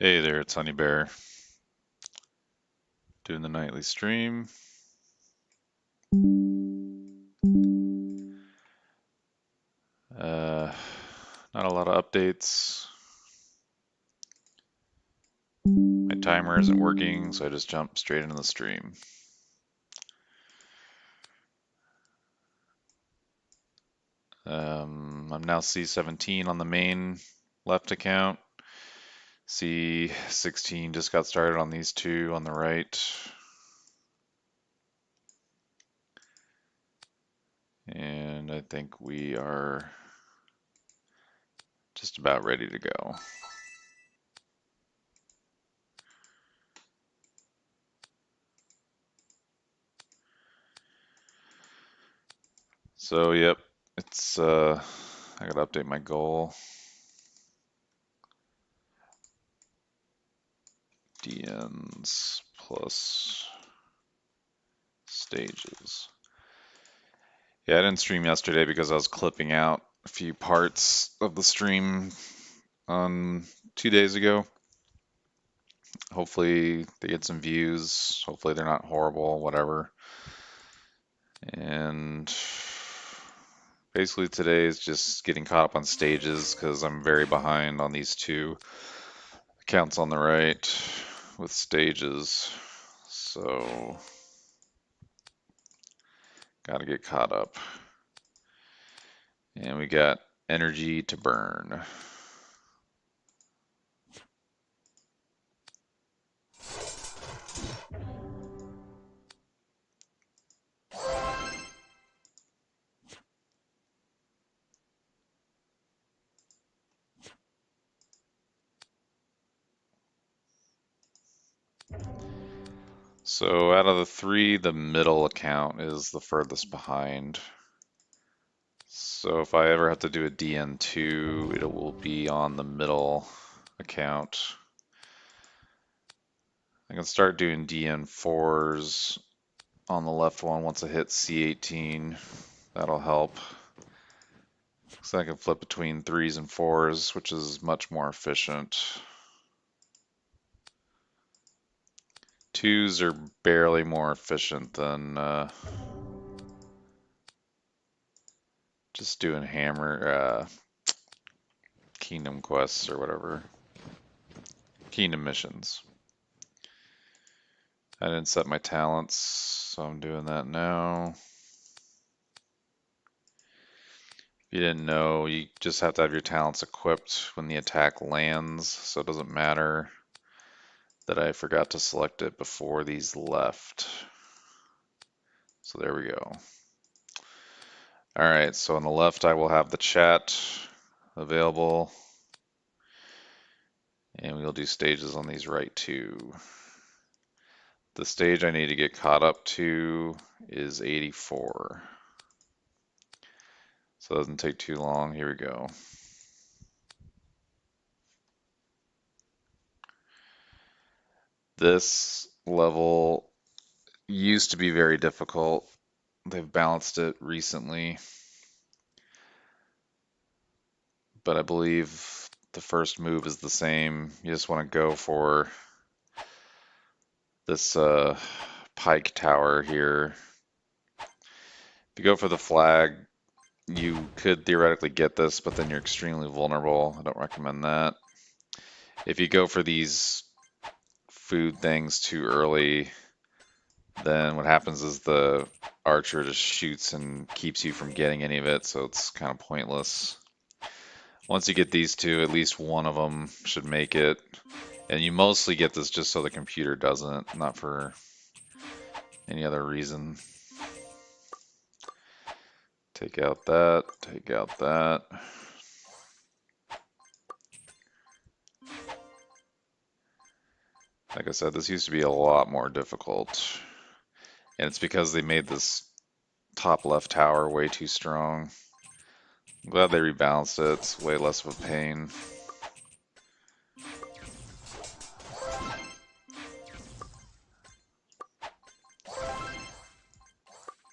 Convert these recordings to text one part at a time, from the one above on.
Hey there, it's Honey Bear doing the nightly stream. Uh, Not a lot of updates. My timer isn't working, so I just jumped straight into the stream. I'm now C17 on the main left account. C16 just got started on these two on the right. And I think we are just about ready to go. So, yep, it's I gotta update my goal. DNs plus stages. Yeah, I didn't stream yesterday because I was clipping out a few parts of the stream on 2 days ago. Hopefully they get some views. Hopefully they're not horrible, whatever. And basically today is just getting caught up on stages because I'm very behind on these two accounts on the right with stages. So gotta get caught up. And we got energy to burn. So out of the three, the middle account is the furthest behind. So if I ever have to do a DN2, it will be on the middle account. I can start doing DN4s on the left one once I hit C18. That'll help. So I can flip between 3s and 4s, which is much more efficient. 2s are barely more efficient than just doing hammer kingdom quests or whatever. Kingdom missions. I didn't set my talents, so I'm doing that now. If you didn't know, you just have to have your talents equipped when the attack lands, so it doesn't matter that I forgot to select it before these left. So there we go. Alright, so on the left I will have the chat available, and we'll do stages on these right too. The stage I need to get caught up to is 84. So it doesn't take too long. Here we go. This level used to be very difficult. They've balanced it recently, but I believe the first move is the same. You just want to go for this pike tower here. If you go for the flag, you could theoretically get this, but then you're extremely vulnerable. I don't recommend that. If you go for these food things too early, then what happens is the archer just shoots and keeps you from getting any of it, so it's kind of pointless. Once you get these two, at least one of them should make it. And you mostly get this just so the computer doesn't, not for any other reason. Take out that, take out that. Like I said, this used to be a lot more difficult. And it's because they made this top left tower way too strong. I'm glad they rebalanced it. It's way less of a pain.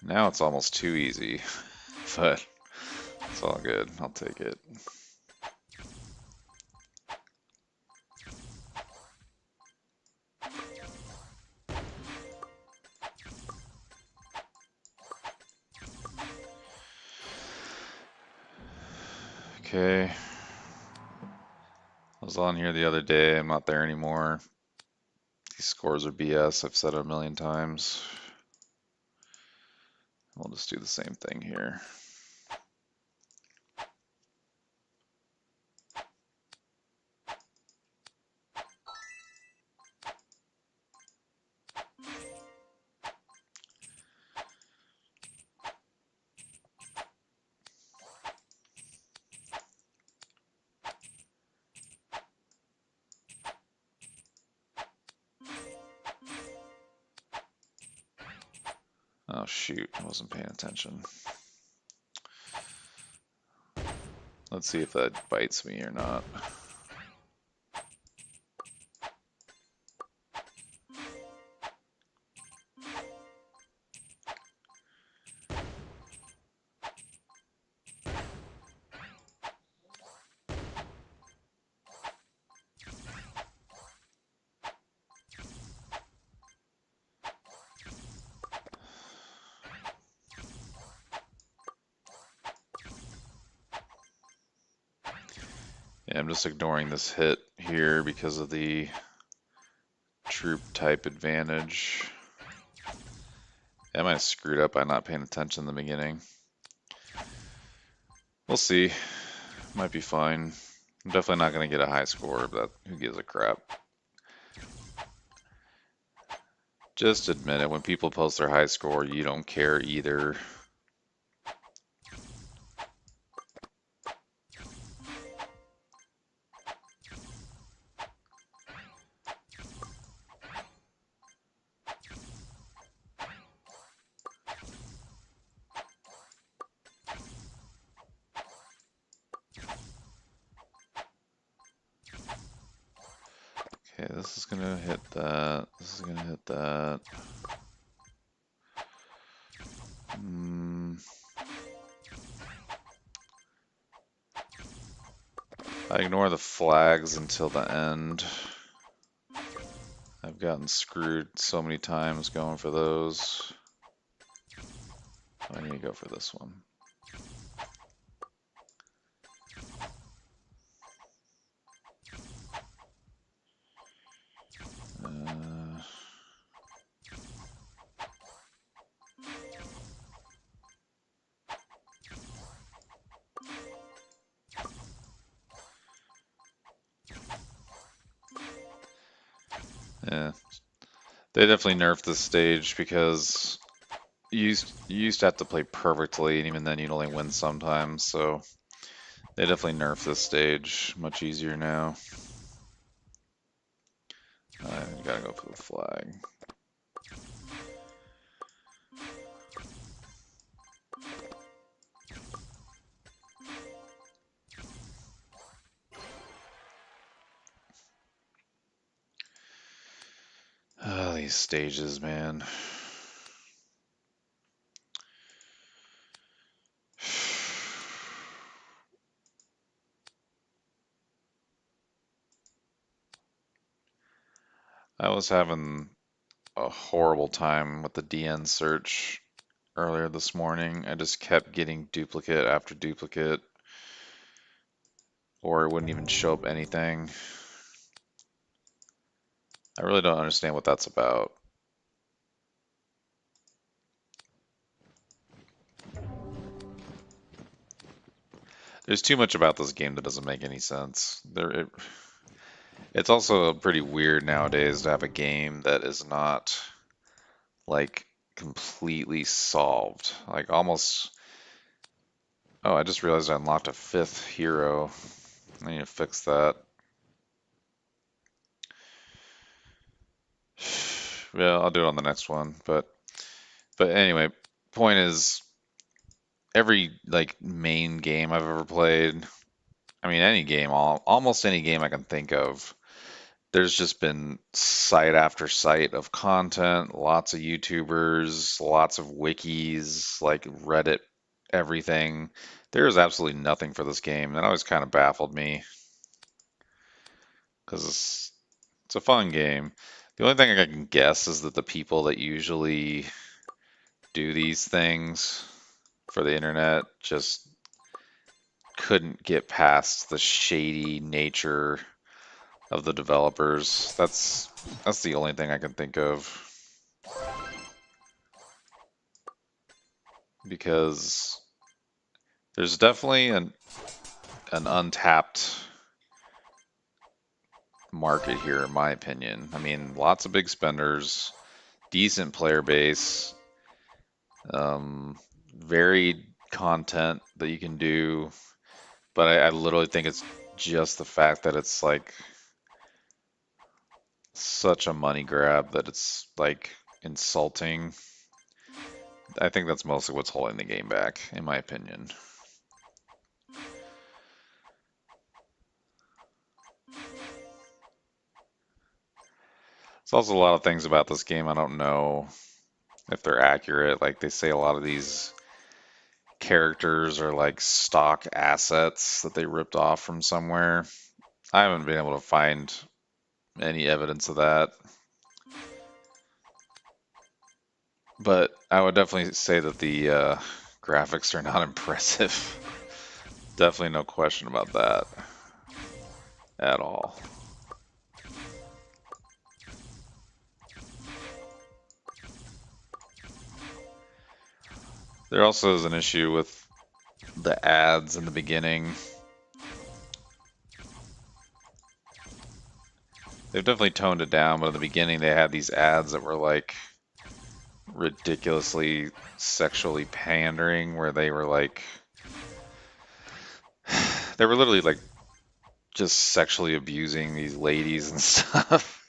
Now it's almost too easy, but it's all good. I'll take it. Okay. I was on here the other day. I'm not there anymore. These scores are BS. I've said it a million times. We'll just do the same thing here. Oh shoot, I wasn't paying attention. Let's see if that bites me or not. Yeah, I'm just ignoring this hit here because of the troop type advantage. I might have screwed up by not paying attention in the beginning. We'll see. Might be fine. I'm definitely not going to get a high score, but who gives a crap? Just admit it. When people post their high score, you don't care either. Okay, this is gonna hit that. This is gonna hit that. I ignore the flags until the end. I've gotten screwed so many times going for those. I need to go for this one. Yeah, they definitely nerfed this stage because you used to have to play perfectly, and even then you'd only win sometimes. So they definitely nerfed this stage. Much easier now. I gotta go for the flag. Oh, these stages, man. I was having a horrible time with the DN search earlier this morning. I just kept getting duplicate after duplicate, or it wouldn't even show up anything. I really don't understand what that's about. There's too much about this game that doesn't make any sense. It's also pretty weird nowadays to have a game that is not like completely solved. Like almost. Oh, I just realized I unlocked a 5th hero. I need to fix that. Yeah, I'll do it on the next one. But anyway, point is, every like main game I've ever played, I mean any game, almost any game I can think of, there's just been site after site of content, lots of YouTubers, lots of wikis, like Reddit, everything. There is absolutely nothing for this game. That always kind of baffled me because it's a fun game. The only thing I can guess is that the people that usually do these things for the internet just couldn't get past the shady nature of the developers. That's the only thing I can think of. Because there's definitely an untapped market here, in my opinion. I mean, lots of big spenders, decent player base, varied content that you can do, but I literally think it's just the fact that it's like such a money grab that it's like insulting. I think that's mostly what's holding the game back, in my opinion. There's also a lot of things about this game I don't know if they're accurate. Like they say a lot of these characters are like stock assets that they ripped off from somewhere. I haven't been able to find any evidence of that. But I would definitely say that the graphics are not impressive. Definitely no question about that at all. There also is an issue with the ads in the beginning. They've definitely toned it down, but in the beginning they had these ads that were like ridiculously sexually pandering, where they were like, they were literally like just sexually abusing these ladies and stuff.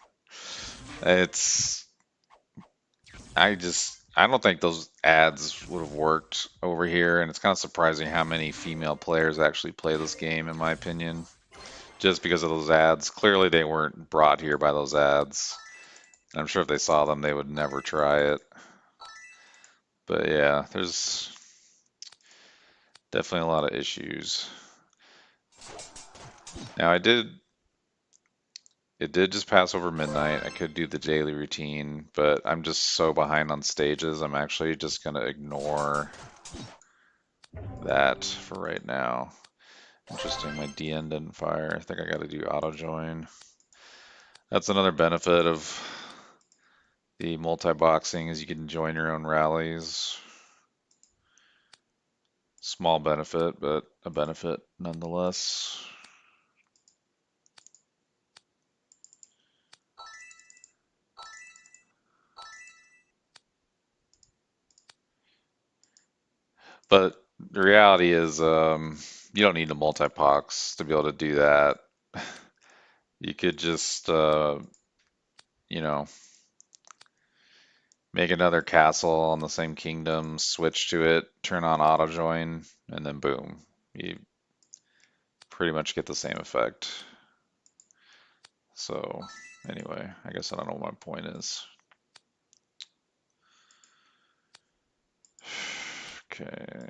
It's, I don't think those ads would have worked over here, and it's kind of surprising how many female players actually play this game, in my opinion, just because of those ads. Clearly, they weren't brought here by those ads. I'm sure if they saw them, they would never try it. But yeah, there's definitely a lot of issues. Now, it did just pass over midnight. I could do the daily routine, but I'm just so behind on stages, I'm actually just gonna ignore that for right now. Interesting, my DN didn't fire. I think I gotta do auto join. That's another benefit of the multi-boxing is you can join your own rallies. Small benefit, but a benefit nonetheless. But the reality is, you don't need the multi-box to be able to do that. You could just, you know, make another castle on the same kingdom, switch to it, turn on auto join, and then boom. You pretty much get the same effect. So anyway, I guess I don't know what my point is. Okay.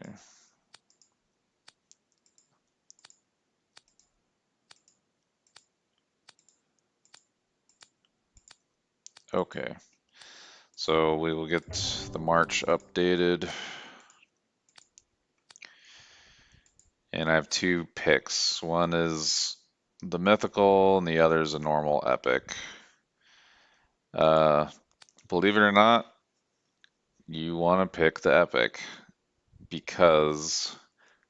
Okay. So we will get the March updated. And I have two picks. One is the mythical and the other is a normal epic. Uh, Believe it or not, you want to pick the epic because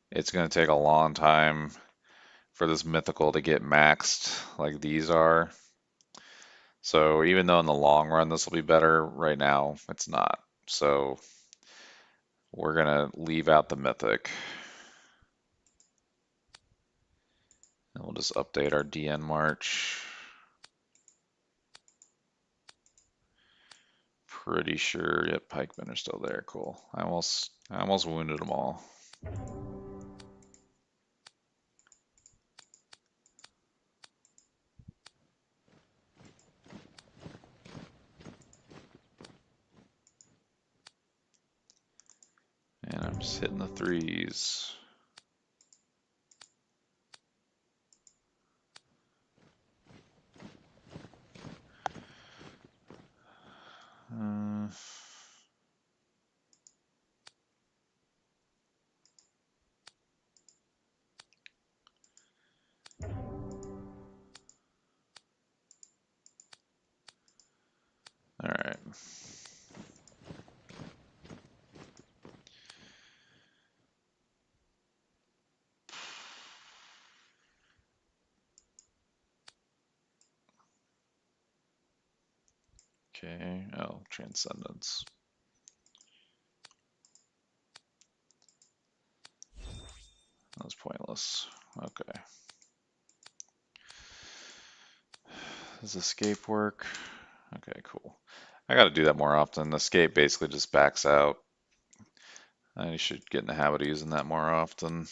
it's going to take a long time for this mythical to get maxed like these are. So even though in the long run this will be better, right now it's not. So we're going to leave out the mythic. And we'll just update our DN March. Pretty sure, yep, pikemen are still there. Cool. I almost wounded them all. And I'm just hitting the threes. Uh, Okay, oh, Transcendence. That was pointless. Okay. Does escape work? Okay, cool. I gotta do that more often. Escape basically just backs out. I should get in the habit of using that more often.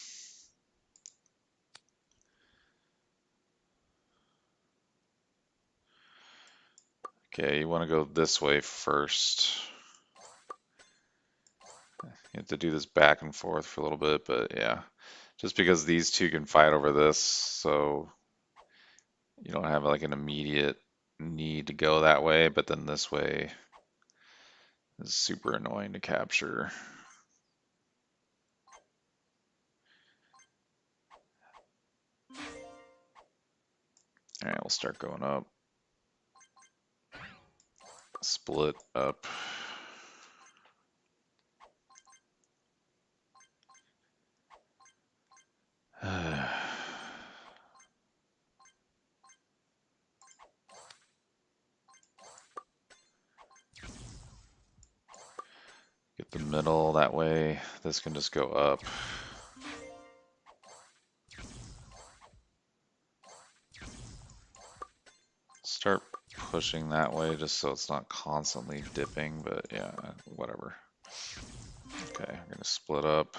Okay, you want to go this way first. You have to do this back and forth for a little bit, but yeah. Just because these two can fight over this, so you don't have like an immediate need to go that way, but then this way is super annoying to capture. All right, we'll start going up. Split up. Get the middle, that way this can just go up. Start pushing that way just so it's not constantly dipping, but yeah, whatever. Okay, I'm gonna split up.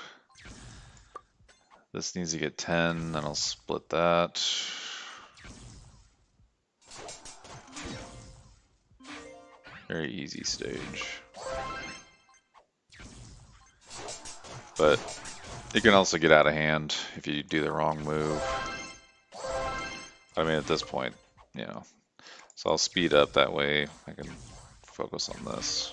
This needs to get 10, then I'll split that. Very easy stage. But it can also get out of hand if you do the wrong move. I mean, at this point, you know. So I'll speed up, that way I can focus on this.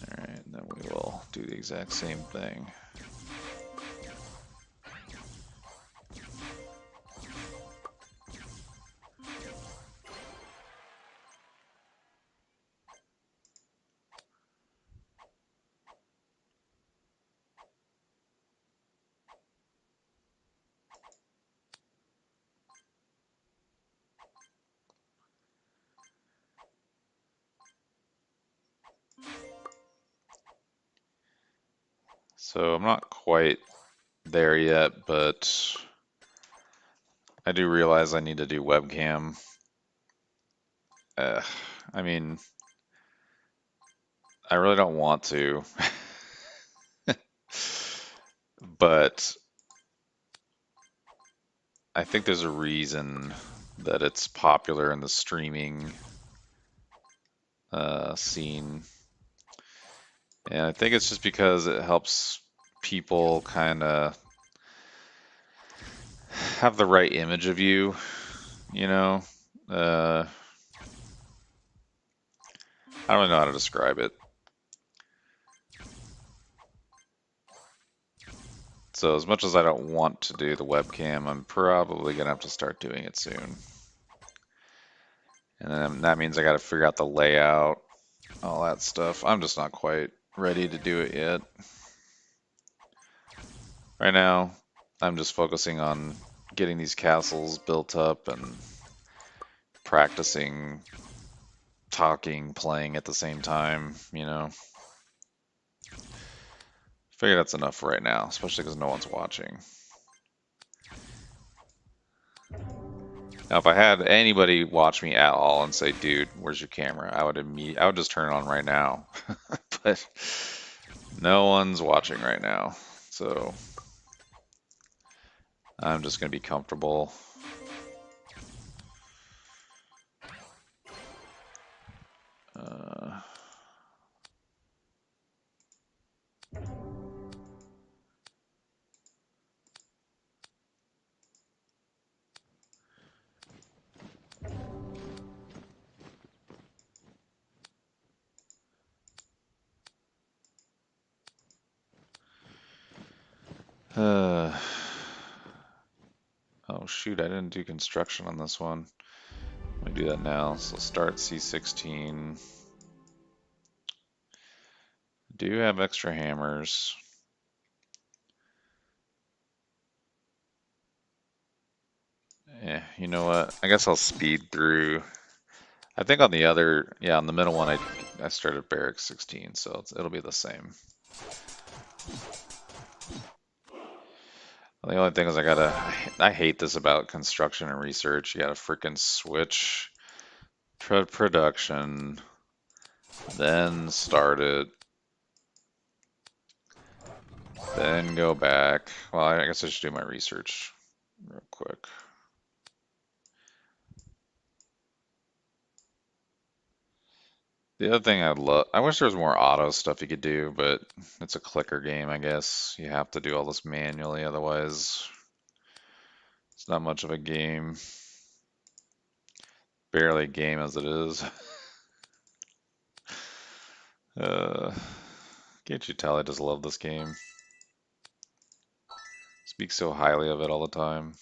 Alright, and then we will do the exact same thing. So I'm not quite there yet, but I do realize I need to do webcam. I mean, I really don't want to, but I think there's a reason that it's popular in the streaming scene. And I think it's just because it helps people kind of have the right image of you, you know? I don't really know how to describe it. So as much as I don't want to do the webcam, I'm probably gonna have to start doing it soon. And then that means I gotta figure out the layout, all that stuff. I'm just not quite ready to do it yet. Right now, I'm just focusing on getting these castles built up and practicing talking, playing at the same time, you know. Figure that's enough for right now, especially because no one's watching. Now, if I had anybody watch me at all and say, "Dude, where's your camera?" I would just turn it on right now. But no one's watching right now, so I'm just gonna be comfortable. Uh, oh shoot, I didn't do construction on this one. Let me do that now. So start C16. Do have extra hammers. Yeah, you know what? I guess I'll speed through. I think on the other, yeah, on the middle one, I started Barracks 16, so it'll be the same. The only thing is I hate this about construction and research. You gotta freaking switch production, then start it, then go back. Well, I guess I should do my research real quick. The other thing I wish there was more auto stuff you could do, but it's a clicker game, I guess. You have to do all this manually, otherwise it's not much of a game. Barely a game as it is. Uh, can't you tell I just love this game? Speak so highly of it all the time.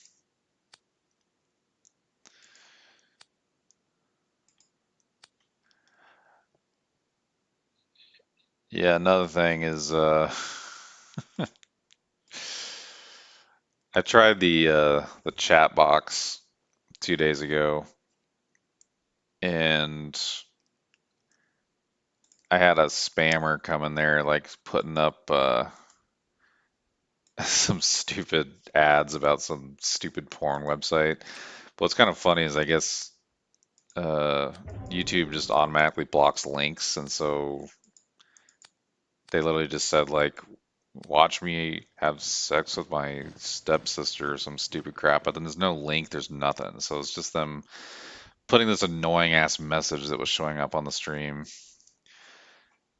Yeah, another thing is I tried the chat box 2 days ago, and I had a spammer come in there like putting up some stupid ads about some stupid porn website. But what's kind of funny is I guess uh, YouTube just automatically blocks links, and so they literally just said like, "Watch me have sex with my stepsister" or some stupid crap. But then there's no link, there's nothing. So it's just them putting this annoying ass message that was showing up on the stream.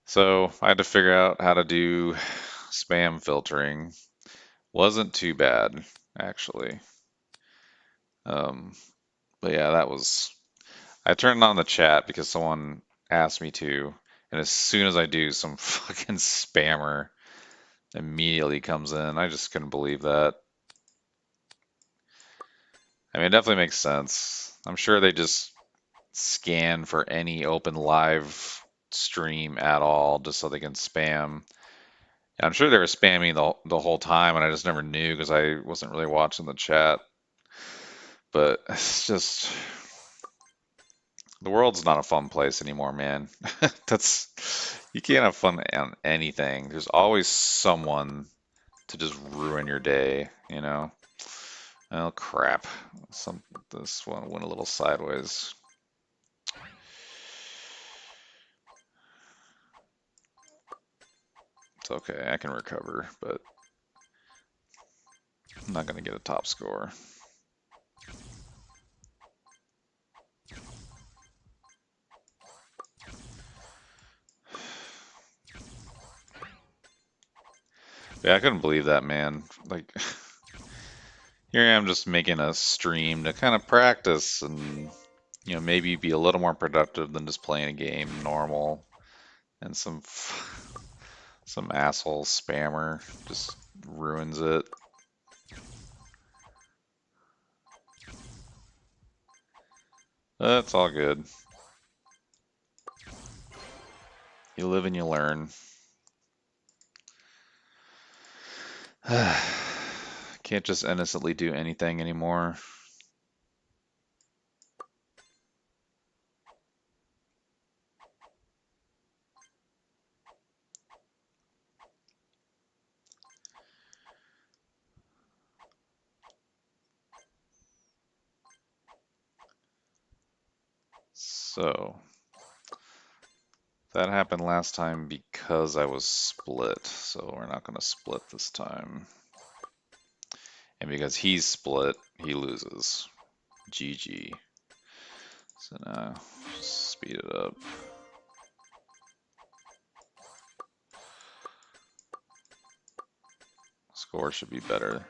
So I had to figure out how to do spam filtering. Wasn't too bad, actually. Um, but yeah, that was. I turned on the chat because someone asked me to, and as soon as I do, some fucking spammer immediately comes in. I just couldn't believe that. I mean, it definitely makes sense. I'm sure they just scan for any open live stream at all just so they can spam. And I'm sure they were spamming the whole time, and I just never knew because I wasn't really watching the chat. But it's just the world's not a fun place anymore, man. That's you can't have fun on anything. There's always someone to just ruin your day, you know? Oh crap. This one went a little sideways. It's okay, I can recover, but I'm not gonna get a top score. Yeah, I couldn't believe that, man. Like here I am just making a stream to kind of practice and maybe be a little more productive than just playing a game normal. And some asshole spammer just ruins it. That's all good. You live and you learn. Can't just innocently do anything anymore. So that happened last time because I was split. So we're not going to split this time. And because he's split, he loses. GG. So now, speed it up. Score should be better.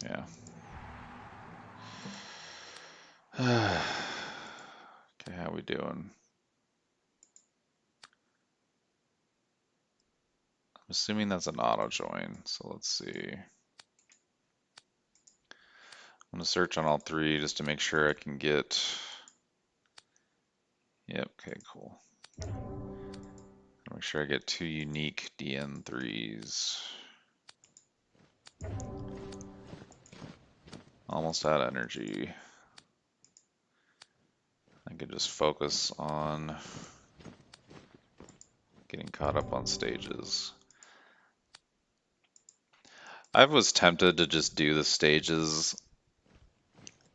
Yeah. Okay, how we doing? I'm assuming that's an auto join, so let's see. I'm gonna search on all three just to make sure I can get. Yep, okay, cool. Make sure I get 2 unique DN3s. Almost out of energy. I could just focus on getting caught up on stages. I was tempted to just do the stages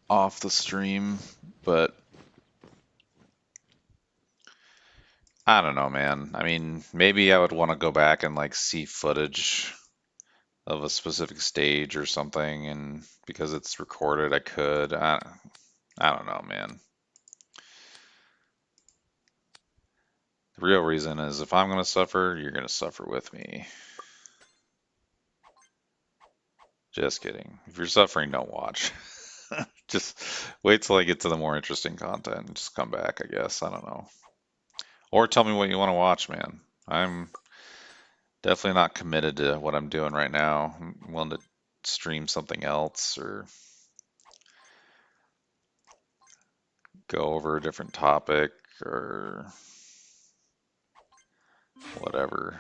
off the stream, but I don't know, man. I mean, maybe I would want to go back and like see footage of a specific stage or something, and because it's recorded, I could. I don't know, man. The real reason is if I'm going to suffer, you're going to suffer with me. Just kidding. If you're suffering, don't watch. Just wait till I get to the more interesting content and just come back, I guess. I don't know. Or tell me what you want to watch, man. I'm definitely not committed to what I'm doing right now. I'm willing to stream something else or go over a different topic or whatever.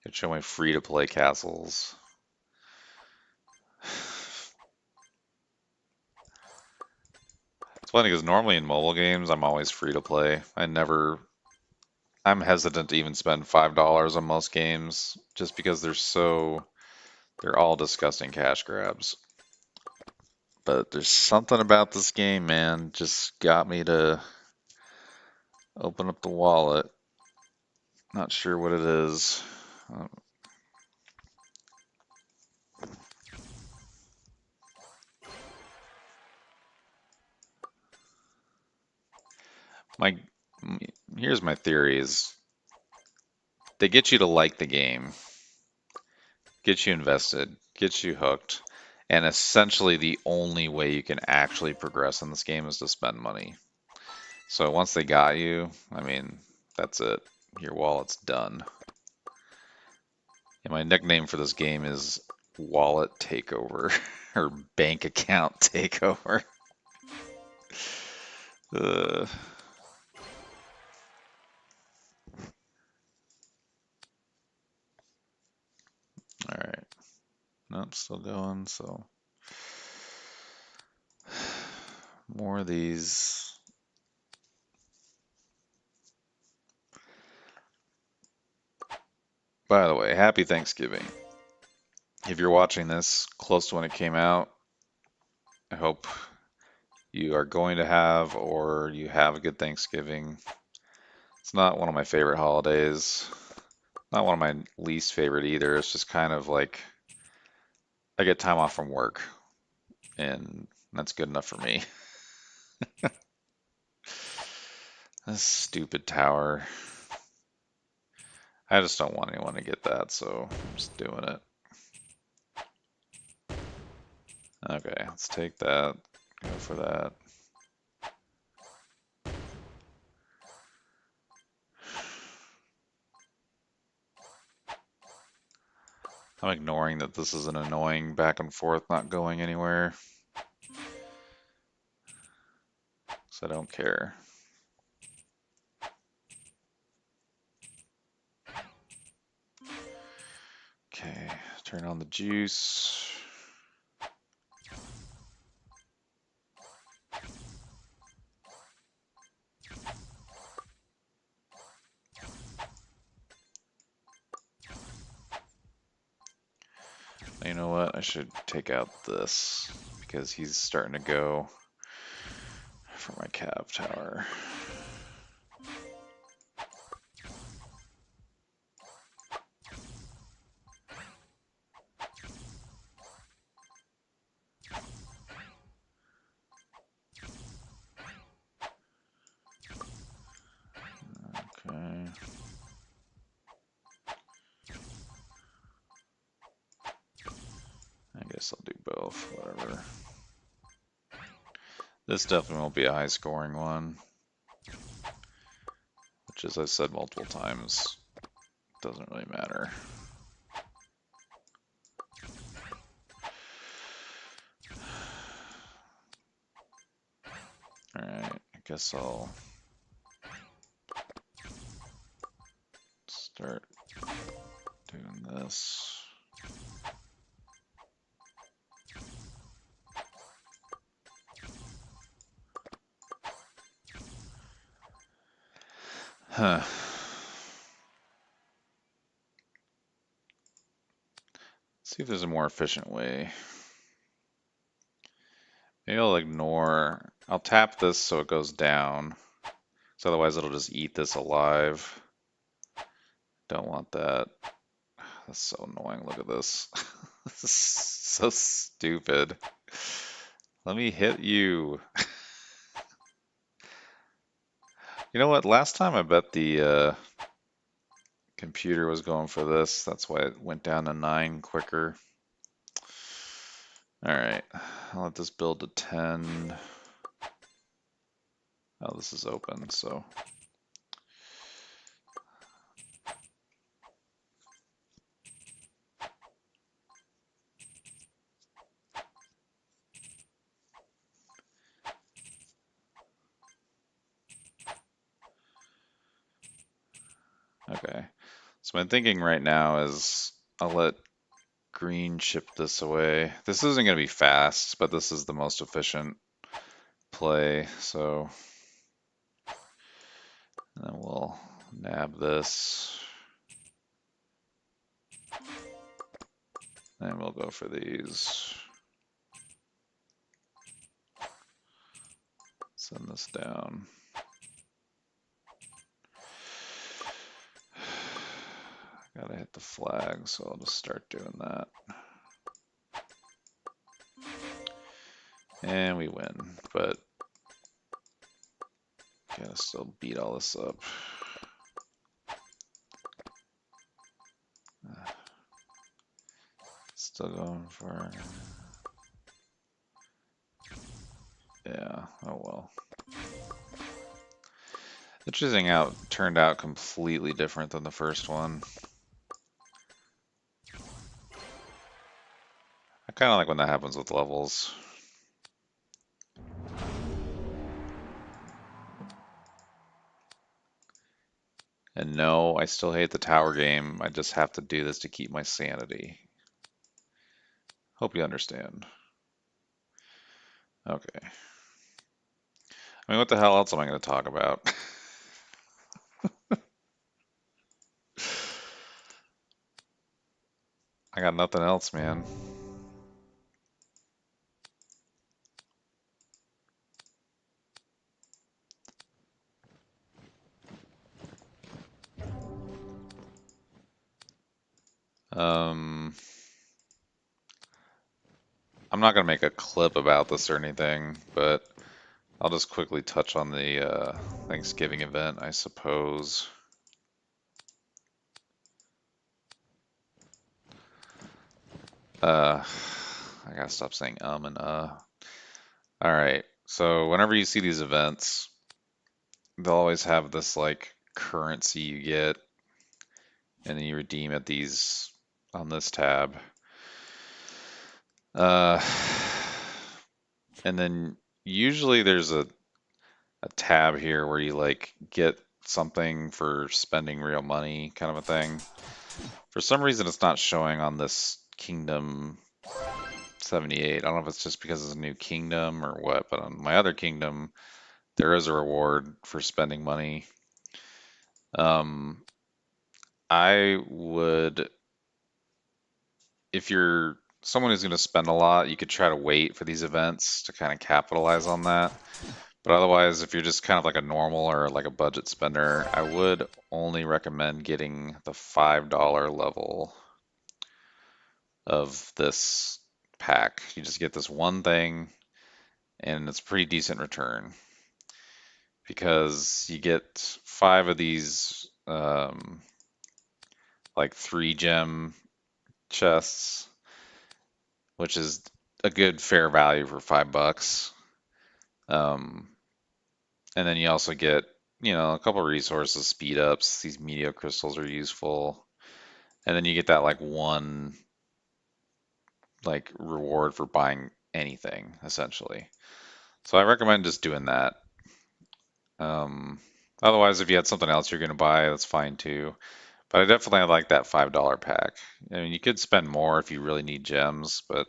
Could show my free-to-play castles. It's funny because normally in mobile games, I'm always free-to-play. I'm hesitant to even spend $5 on most games just because they're all disgusting cash grabs. But there's something about this game, man, just got me to open up the wallet. Not sure what it is. My Here's my theory is they get you to like the game, get you invested, get you hooked, and essentially the only way you can actually progress in this game is to spend money. So once they got you, I mean, that's it. Your wallet's done. And my nickname for this game is Wallet Takeover or Bank Account Takeover. uh, all right. Nope, still going. So more of these. By the way, happy Thanksgiving. If you're watching this close to when it came out, I hope you are going to have or you have a good Thanksgiving. It's not one of my favorite holidays. Not one of my least favorite either. It's just kind of like I get time off from work, and that's good enough for me. This stupid tower. I just don't want anyone to get that, so I'm just doing it. Okay, let's take that. Go for that. I'm ignoring that this is an annoying back and forth, not going anywhere. So I don't care. Okay, turn on the juice. You know what? I should take out this because he's starting to go for my cav tower. Okay. I guess I'll do both, whatever. This definitely won't be a high scoring one, which, as I've said multiple times, doesn't really matter. guess I'll start doing this. Huh. See if there's a more efficient way. Maybe I'll tap this so it goes down, because otherwise it'll just eat this alive. Don't want that. That's so annoying. Look at this. This is so stupid. Let me hit you. You know what? Last time I bet the computer was going for this. That's why it went down to 9 quicker. All right, I'll let this build to 10. Oh, this is open, so. Okay, so my thinking right now is I'll let green ship this away. This isn't going to be fast, but this is the most efficient play, so then we'll nab this, and we'll go for these. Send this down. Gotta hit the flag, so I'll just start doing that. And we win, but gotta still beat all this up. Still going for... Yeah, oh well. The choosing out turned out completely different than the first one. I kind of like when that happens with levels. And no, I still hate the tower game. I just have to do this to keep my sanity. Hope you understand. Okay. I mean, what the hell else am I going to talk about? I got nothing else, man. I'm not going to make a clip about this or anything, but I'll just quickly touch on the Thanksgiving event, I suppose. I gotta stop saying and Alright, so whenever you see these events, they'll always have this like currency you get, and then you redeem at these on this tab. And then usually there's a tab here where you like get something for spending real money kind of a thing. For some reason it's not showing on this Kingdom 78. I don't know if it's just because it's a new kingdom or what, but on my other kingdom there is a reward for spending money. I would, if you're someone who's going to spend a lot, you could try to wait for these events to kind of capitalize on that. But otherwise, if you're just kind of like a normal or like a budget spender, I would only recommend getting the $5 level of this pack. You just get this one thing, and it's a pretty decent return because you get 5 of these like 3-gem chests, which is a good fair value for $5. And then you also get, a couple resources, speed ups. These meteor crystals are useful. And then you get that like one like reward for buying anything essentially. So I recommend just doing that. Um, Otherwise, if you had something else you're going to buy, that's fine too. But I definitely like that $5 pack. I mean, you could spend more if you really need gems, but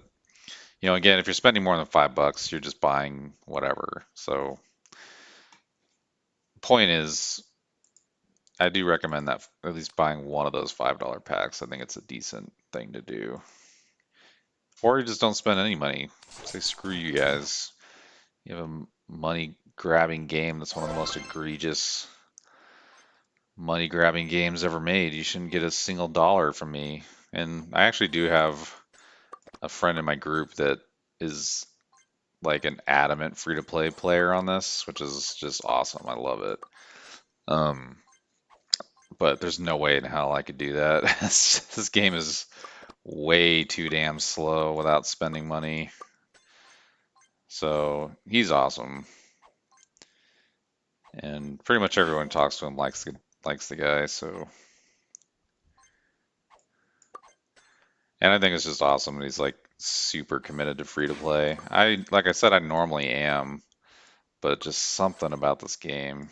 again, if you're spending more than $5, you're just buying whatever. So, point is, I do recommend that at least buying one of those $5 packs. I think it's a decent thing to do. Or you just don't spend any money. Say screw you guys. You have a money grabbing game that's one of the most egregious money grabbing games ever made. You shouldn't get a single dollar from me. And I actually do have a friend in my group that is like an adamant free to play player on this, which is just awesome. I love it. Um, but there's no way in hell I could do that. This game is way too damn slow without spending money. So he's awesome, and pretty much everyone talks to him likes the guy. So, and I think it's just awesome. He's like super committed to free to play. Like I said, I normally am, but just something about this game,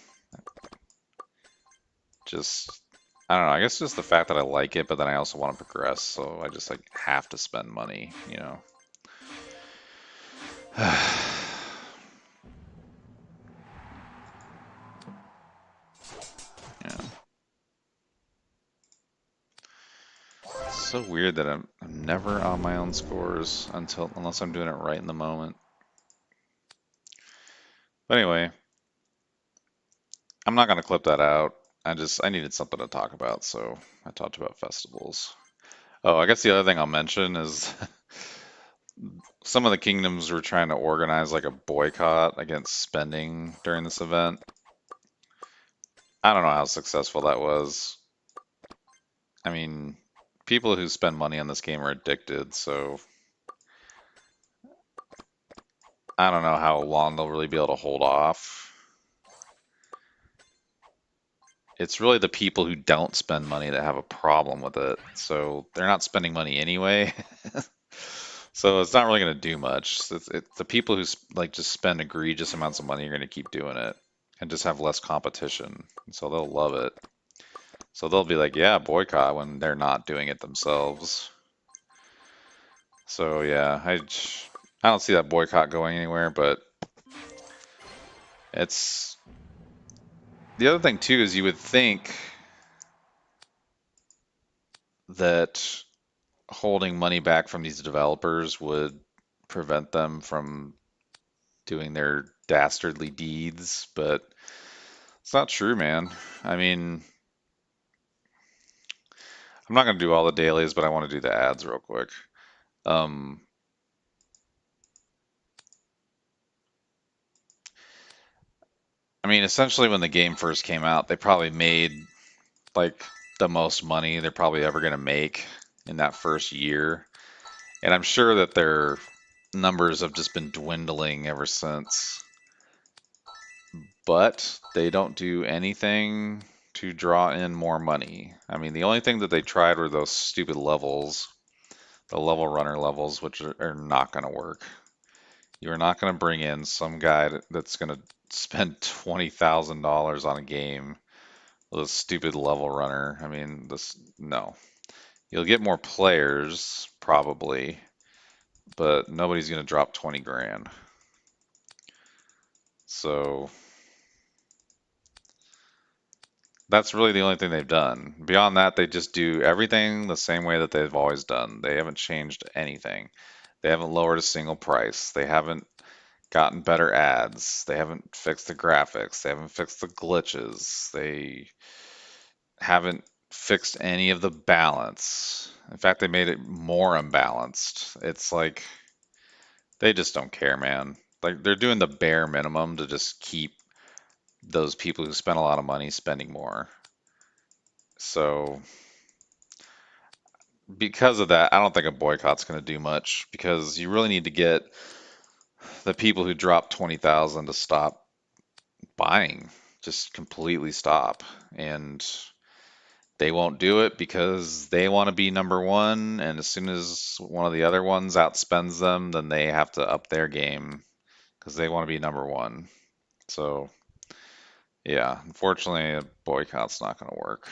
just I don't know. I guess just the fact that I like it, but then I also want to progress, so I just like have to spend money, you know. Yeah. It's so weird that I'm never on my own scores unless I'm doing it right in the moment. But anyway, I'm not gonna clip that out. I needed something to talk about, so I talked about festivals. Oh, I guess the other thing I'll mention is some of the kingdoms were trying to organize like a boycott against spending during this event. I don't know how successful that was. I mean, people who spend money on this game are addicted, so I don't know how long they'll really be able to hold off. It's really the people who don't spend money that have a problem with it. So they're not spending money anyway. So it's not really going to do much. The people who like just spend egregious amounts of money are going to keep doing it and just have less competition. So they'll love it. So they'll be like, yeah, boycott when they're not doing it themselves. So yeah, I don't see that boycott going anywhere, but it's the other thing too is you would think that holding money back from these developers would prevent them from doing their dastardly deeds, but it's not true, man. I mean, I'm not going to do all the dailies, but I want to do the ads real quick. Um, I mean, essentially, when the game first came out, they probably made like the most money they're probably ever going to make in that first year. And I'm sure that their numbers have just been dwindling ever since. But they don't do anything to draw in more money. I mean, the only thing that they tried were those stupid levels, the level runner levels, which are not going to work. You're not going to bring in some guy that's going to spend $20,000 on a game with a stupid level runner. I mean, no. You'll get more players, probably, but nobody's going to drop 20 grand. So that's really the only thing they've done. Beyond that, they just do everything the same way that they've always done. They haven't changed anything. They haven't lowered a single price. They haven't gotten better ads. They haven't fixed the graphics. They haven't fixed the glitches. They haven't fixed any of the balance. In fact, they made it more unbalanced. It's like they just don't care, man. Like they're doing the bare minimum to just keep those people who spend a lot of money spending more. So because of that, I don't think a boycott's going to do much because you really need to get the people who drop 20,000 to stop buying, just completely stop. And they won't do it because they want to be number one. And as soon as one of the other ones outspends them, then they have to up their game because they want to be number one. So Yeah, unfortunately, a boycott's not going to work.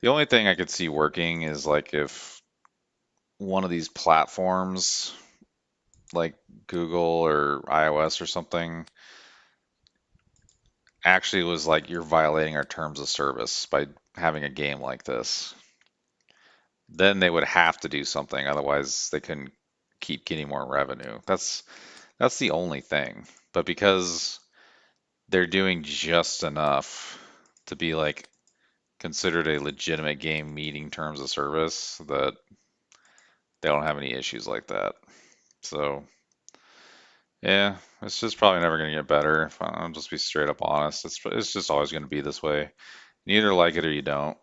The only thing I could see working is like if one of these platforms, like Google or iOS or something, actually was like, you're violating our terms of service by having a game like this. Then they would have to do something, otherwise they couldn't keep getting more revenue. That's the only thing. But because they're doing just enough to be like considered a legitimate game meeting terms of service, that they don't have any issues like that. So yeah, it's just probably never going to get better. If I'll just be straight up honest. It's just always going to be this way. You either like it or you don't.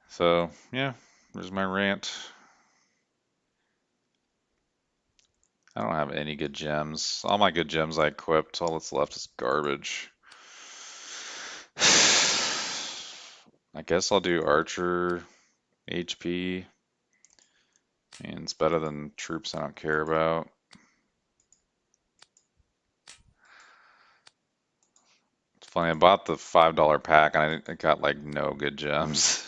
So yeah, there's my rant. I don't have any good gems. All my good gems I equipped. All that's left is garbage. I guess I'll do Archer, HP, and it's better than troops I don't care about. It's funny, I bought the $5 pack and I got like no good gems.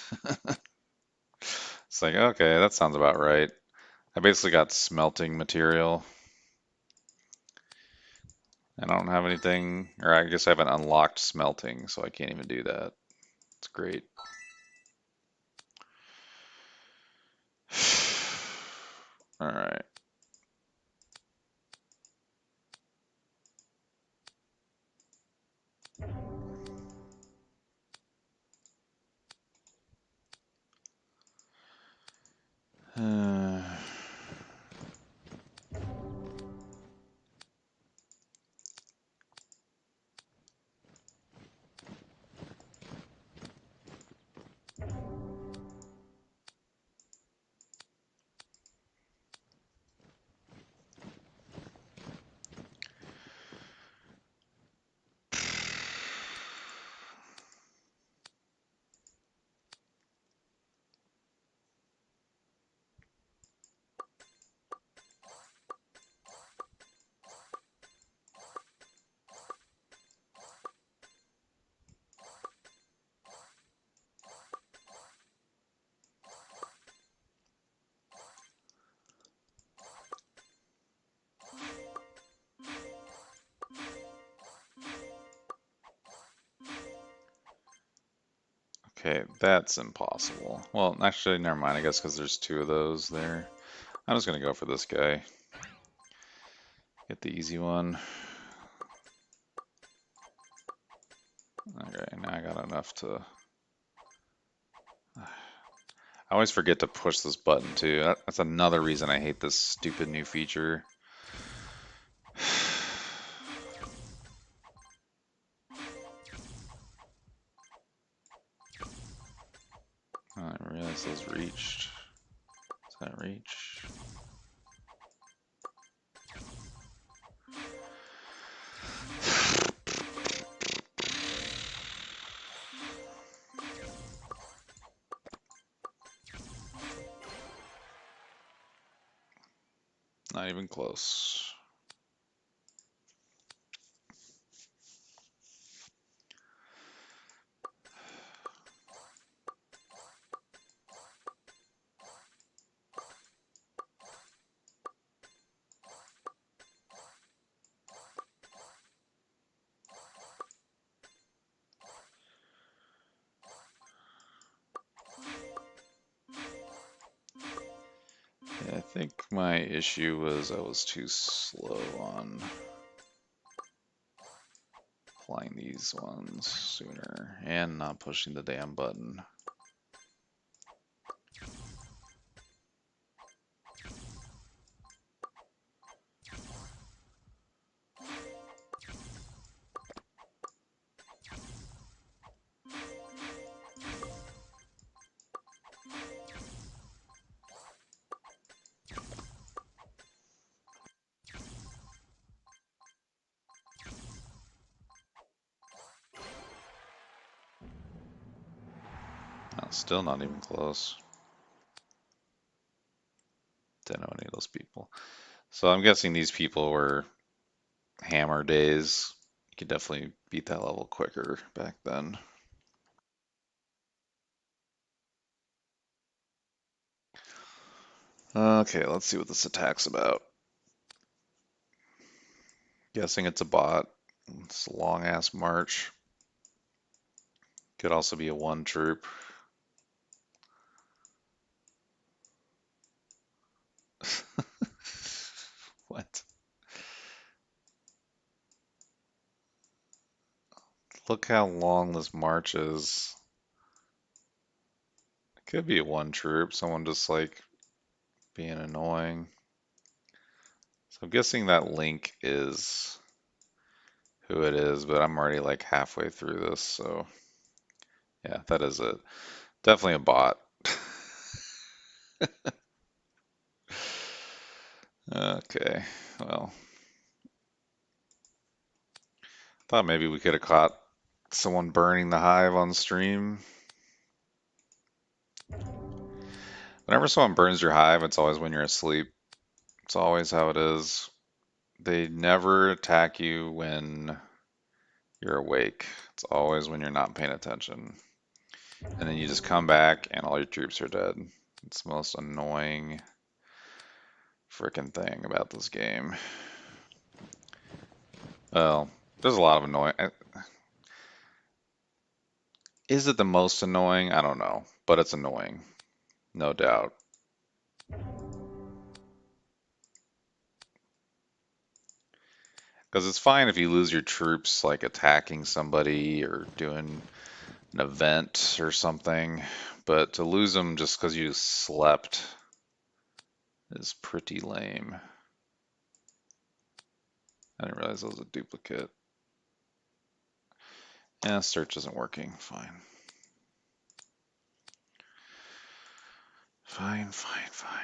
It's like, okay, that sounds about right. I basically got smelting material. I don't have anything, or I guess I haven't unlocked smelting, so I can't even do that. It's great. All right. Okay, that's impossible. Well, actually, never mind, I guess because there's two of those there. I'm just gonna go for this guy. Get the easy one. Okay, now I got enough to... I always forget to push this button too. That's another reason I hate this stupid new feature. Oh, I realize those reached. Does that reach? Not even close. Yeah, I think my issue was I was too slow on applying these ones sooner and not pushing the damn button. No, still not even close. Didn't know any of those people. So I'm guessing these people were hammer days. You could definitely beat that level quicker back then. Okay, let's see what this attack's about. Guessing it's a bot. It's a long ass march. Could also be a one troop. What? Look how long this march is. It could be a one troop. Someone just like being annoying. So I'm guessing that link is who it is, but I'm already like halfway through this, so yeah, that is it. Definitely a bot. Okay, well, thought maybe we could have caught someone burning the hive on stream. Whenever someone burns your hive, it's always when you're asleep. It's always how it is. They never attack you when you're awake. It's always when you're not paying attention. And then you just come back and all your troops are dead. It's the most annoying freaking thing about this game. Well, there's a lot of annoying. Is it the most annoying? I don't know, but it's annoying, no doubt. Because it's fine if you lose your troops, like attacking somebody or doing an event or something, but to lose them just because you slept is pretty lame. I didn't realize it was a duplicate. Yeah, search isn't working. Fine. Fine, fine, fine.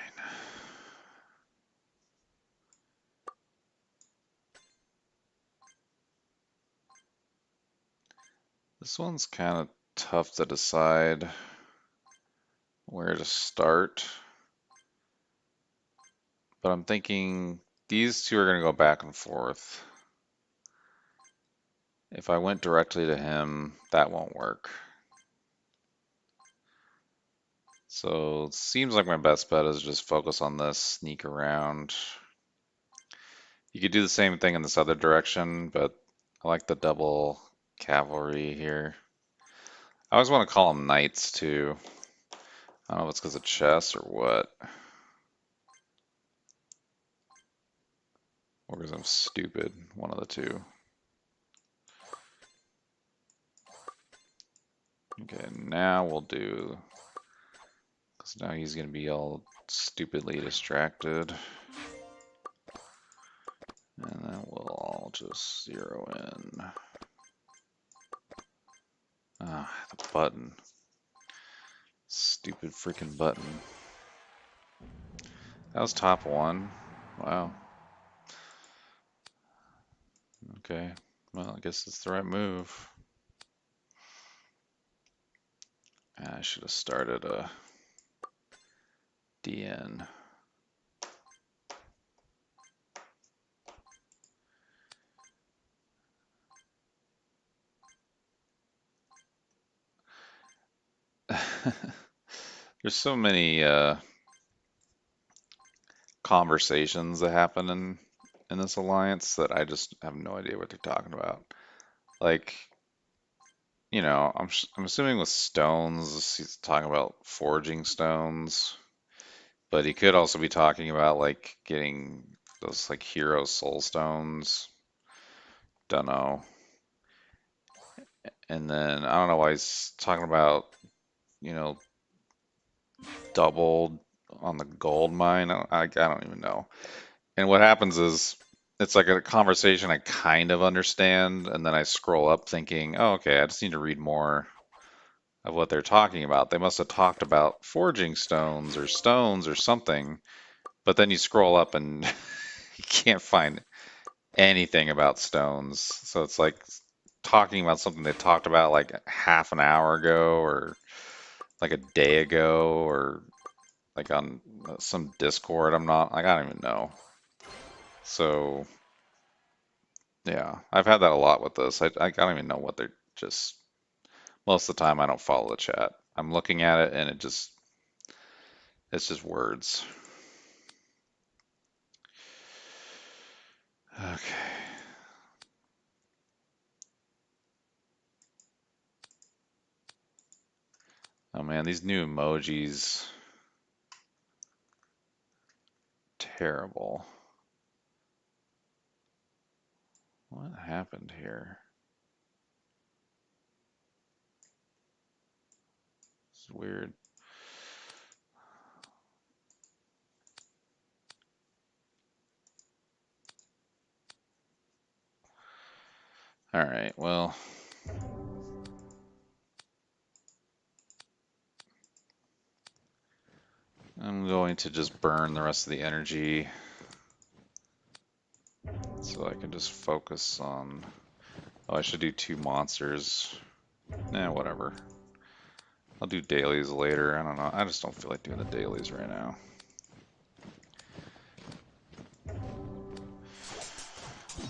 This one's kind of tough to decide where to start. But I'm thinking these two are going to go back and forth. If I went directly to him, that won't work. So it seems like my best bet is just focus on this, sneak around. You could do the same thing in this other direction, but I like the double cavalry here. I always want to call them knights too. I don't know if it's because of chess or what. Or because I'm stupid, one of the two. Okay, now we'll do, because now he's going to be all stupidly distracted. And then we'll all just zero in. Ah, the button. Stupid freaking button. That was top one. Wow. Okay. Well, I guess it's the right move. I should have started a DN. There's so many conversations that happen in this alliance that I just have no idea what they're talking about. Like, you know, I'm assuming with stones, he's talking about forging stones, but he could also be talking about like getting those like hero soul stones. Don't know. And then I don't know why he's talking about, you know, doubled on the gold mine. I don't even know. And what happens is it's like a conversation I kind of understand, and then I scroll up thinking, oh, okay, I just need to read more of what they're talking about. They must have talked about forging stones or something, but then you scroll up and you can't find anything about stones. So it's like talking about something they talked about like half an hour ago or like a day ago or like on some Discord. I'm not like I don't even know. So yeah, I've had that a lot with this. I don't even know what they're just. Most of the time, I don't follow the chat. I'm looking at it and it's just words. Okay. Oh man, these new emojis, terrible. What happened here? It's weird. All right, well, I'm going to just burn the rest of the energy so I can just focus on. Oh, I should do 2 monsters. Whatever. I'll do dailies later. I don't know. I just don't feel like doing the dailies right now.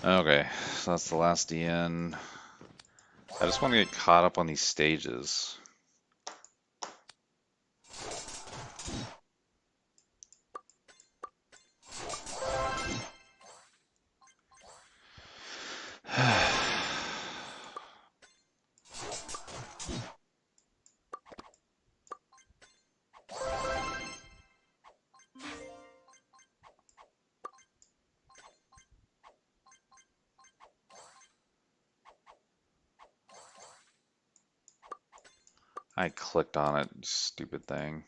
Okay, so that's the last DN. I just want to get caught up on these stages. I clicked on it, stupid thing.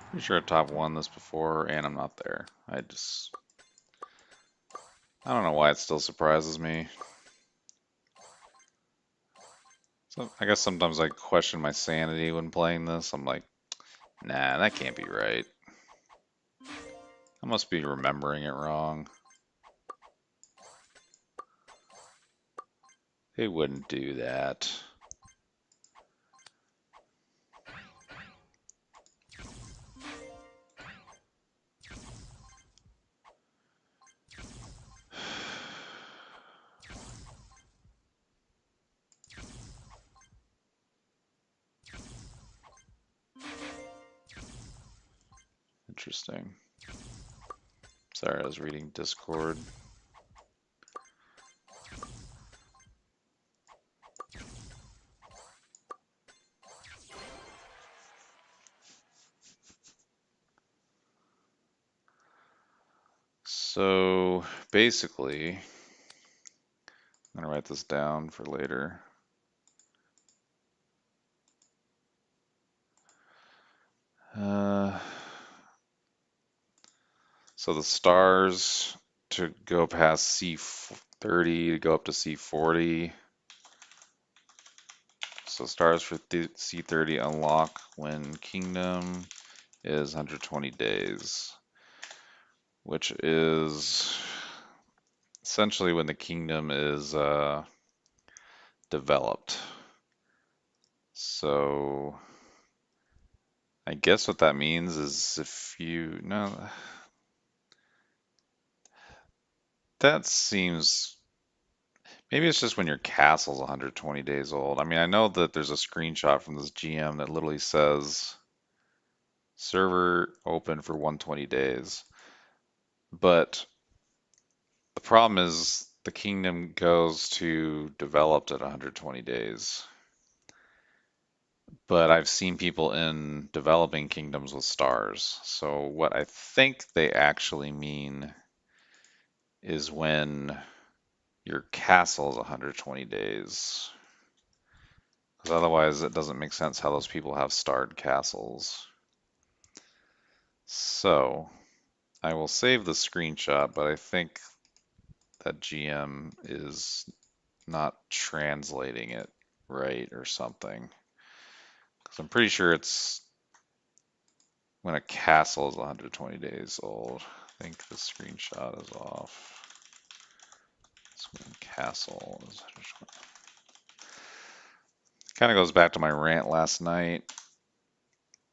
Pretty sure I top won this before, and I'm not there. I don't know why it still surprises me. So I guess sometimes I question my sanity when playing this. I'm like, nah, that can't be right. I must be remembering it wrong. They wouldn't do that. Interesting. Sorry, I was reading Discord. So basically, I'm gonna write this down for later. So the stars to go past C30 to go up to C40. So stars for C30 unlock when kingdom is 120 days, which is essentially when the kingdom is developed. So I guess what that means is if you, no, that seems, maybe it's just when your castle's 120 days old. I mean, I know that there's a screenshot from this GM that literally says server open for 120 days. But the problem is the kingdom goes to developed at 120 days. But I've seen people in developing kingdoms with stars. So what I think they actually mean is when your castle is 120 days. Because otherwise it doesn't make sense how those people have starred castles. So I will save the screenshot, but I think that GM is not translating it right or something. Because I'm pretty sure it's when a castle is 120 days old. I think the screenshot is off. It's when castle is 120. Kind of goes back to my rant last night,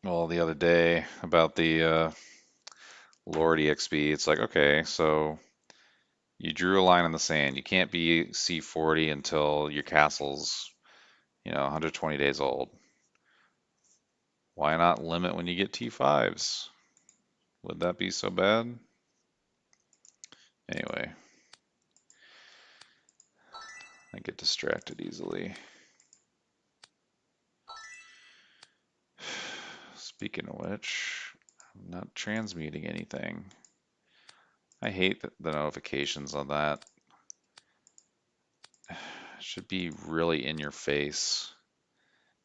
well, the other day about the Lord EXP. It's like, okay, so you drew a line in the sand. You can't be C40 until your castle's, 120 days old. Why not limit when you get T5s? Would that be so bad? Anyway, I get distracted easily. Speaking of which, I'm not transmuting anything. I hate the notifications on that. It should be really in your face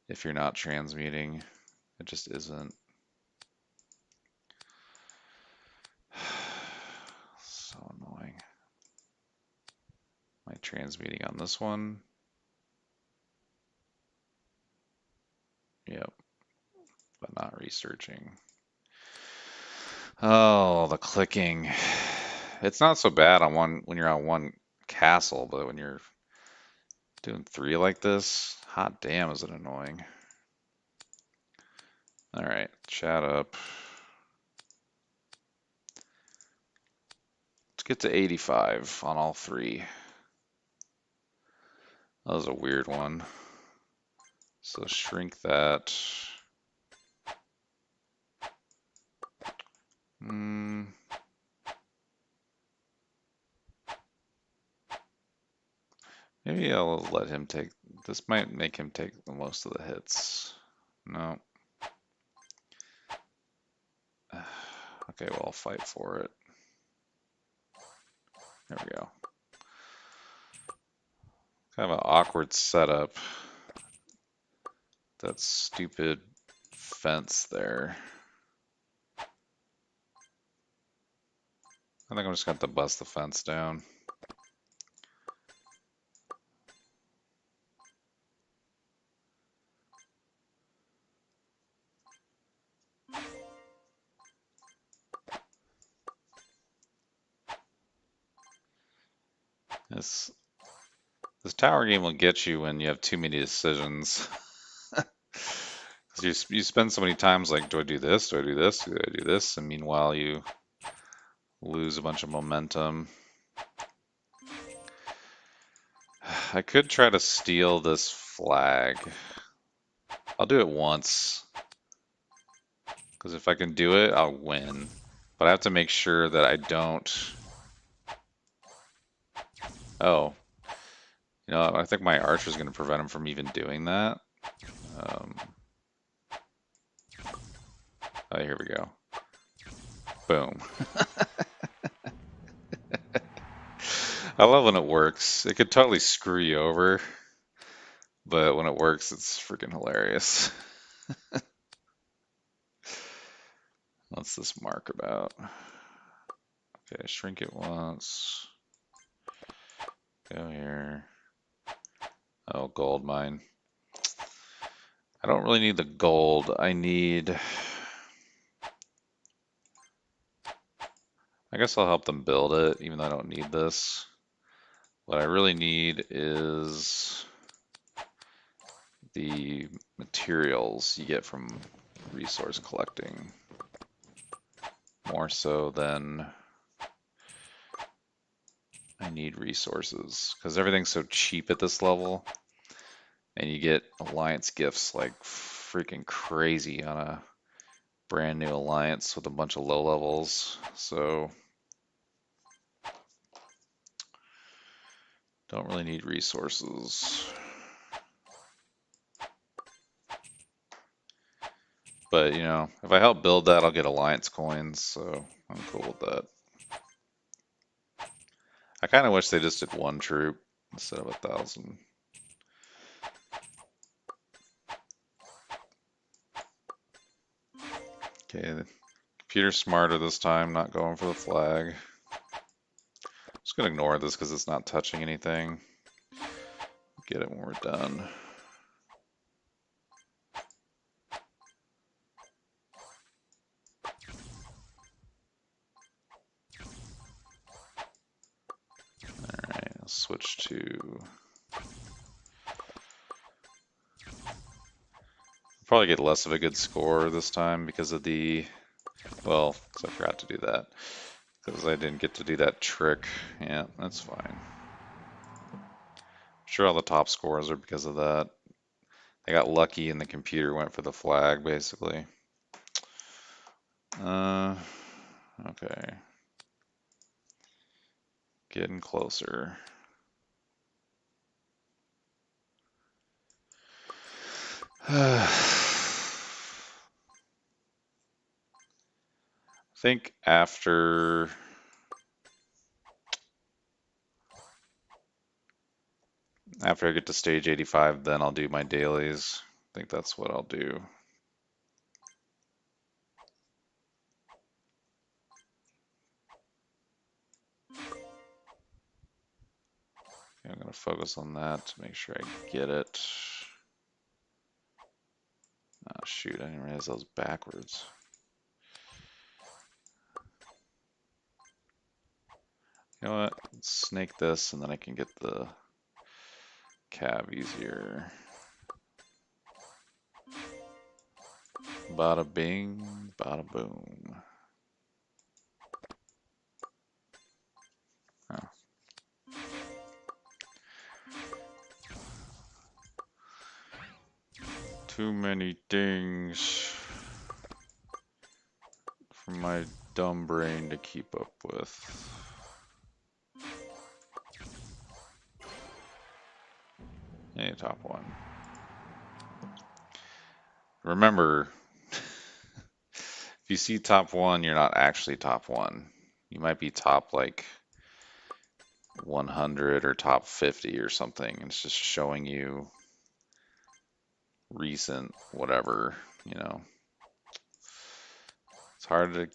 if you're not transmuting. It just isn't. So annoying. Am I transmuting on this one? Yep, but not researching. Oh, the clicking. It's not so bad on one when you're on one castle, but when you're doing 3 like this, hot damn is it annoying. All right, chat up. Let's get to 85 on all 3. That was a weird one. So shrink that. Maybe I'll let him take. This might make him take the most of the hits. No. Okay, well, I'll fight for it. There we go. Kind of an awkward setup. That stupid fence there. I think I'm just going to have to bust the fence down. This tower game will get you when you have too many decisions. You spend so many times like, do I do this? Do I do this? Do I do this? And meanwhile, you lose a bunch of momentum. I could try to steal this flag. I'll do it once. Because if I can do it, I'll win. But I have to make sure that I don't... Oh. I think my archer's going to prevent him from even doing that. Oh, here we go. Boom. I love when it works. It could totally screw you over. But when it works, it's freaking hilarious. What's this mark about? Okay, shrink it once. Go here. Oh, gold mine. I don't really need the gold. I guess I'll help them build it, even though I don't need this. What I really need is the materials you get from resource collecting. More so than I need resources, because everything's so cheap at this level, and you get alliance gifts like freaking crazy on a brand new alliance with a bunch of low levels. So don't really need resources. But, if I help build that, I'll get alliance coins, so I'm cool with that. I kind of wish they just did 1 troop instead of 1,000. Okay, the computer's smarter this time, not going for the flag. I'm just going to ignore this because it's not touching anything. Get it when we're done. switch to... Probably get less of a good score this time because of the... Well, because I forgot to do that. Because I didn't get to do that trick. Yeah, that's fine. I'm sure all the top scores are because of that. I got lucky and the computer went for the flag, basically. Okay. Getting closer. I think after I get to stage 85, then I'll do my dailies. I think that's what I'll do. Okay, I'm going to focus on that to make sure I get it. Oh shoot, I didn't realize that was backwards. You know what? Let's snake this and then I can get the cab easier. Bada bing, bada boom. Oh. Too many things for my dumb brain to keep up with. Hey, top one. Remember, if you see top one, you're not actually top one. You might be top like 100 or top 50 or something. It's just showing you recent whatever, you know. It's hard to,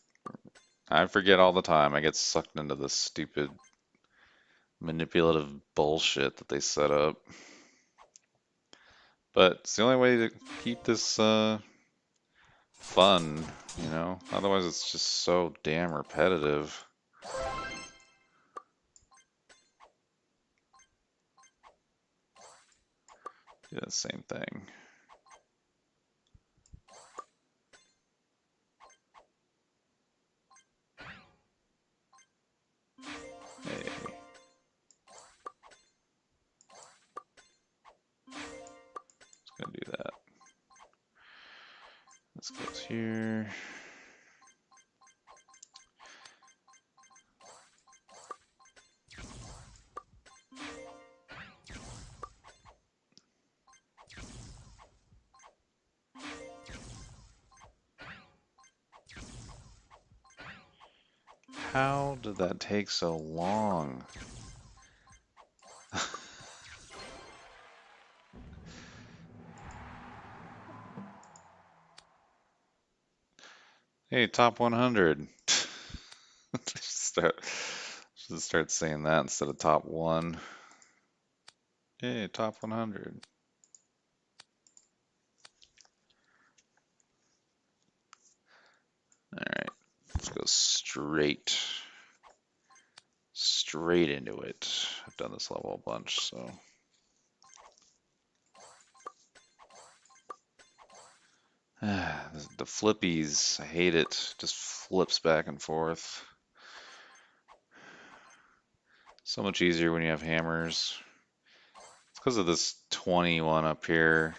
I forget all the time. I get sucked into this stupid manipulative bullshit that they set up. But it's the only way to keep this fun, you know? Otherwise it's just so damn repetitive. Do the same thing. Hey. Just gonna do that. This goes here. How did that take so long? Hey, top 100. Should start saying that instead of top 1. Hey, top 100. Alright, let's go straight into it. I've done this level a bunch, so. The flippies, I hate it. Just flips back and forth. So much easier when you have hammers. It's because of this 21 up here.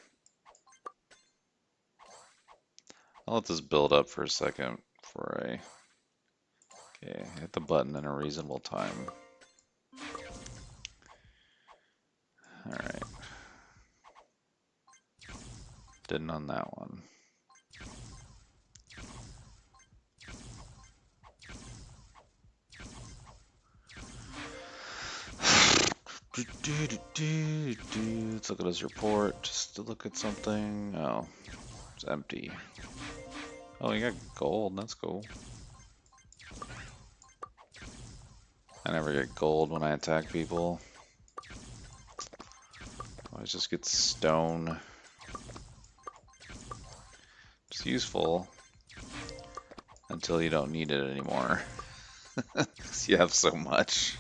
I'll let this build up for a second before I hit the button in a reasonable time. Alright. Didn't on that one. Let's look at his report just to look at something. Oh, it's empty. Oh, you got gold. That's cool. I never get gold when I attack people. I always just get stone. It's useful until you don't need it anymore. Because you have so much.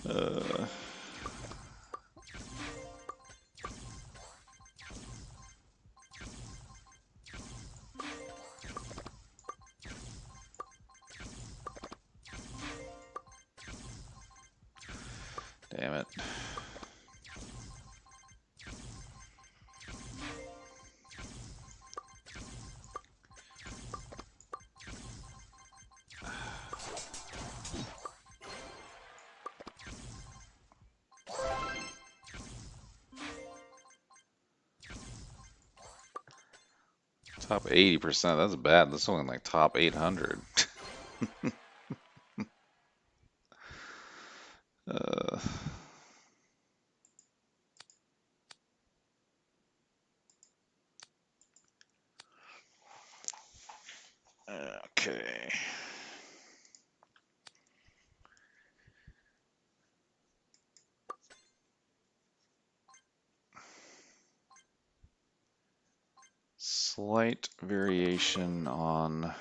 Uh, damn it. Top 80%, that's bad. That's only like top 800. uh, okay. Slight variation on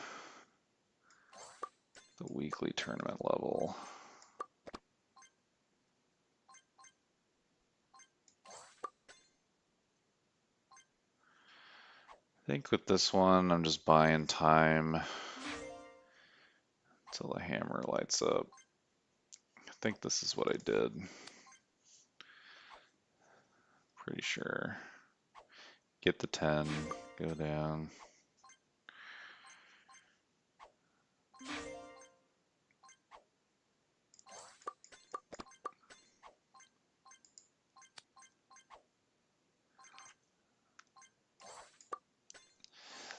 the weekly tournament level. I think with this one, I'm just buying time until the hammer lights up. I think this is what I did. Pretty sure. Get the 10, go down.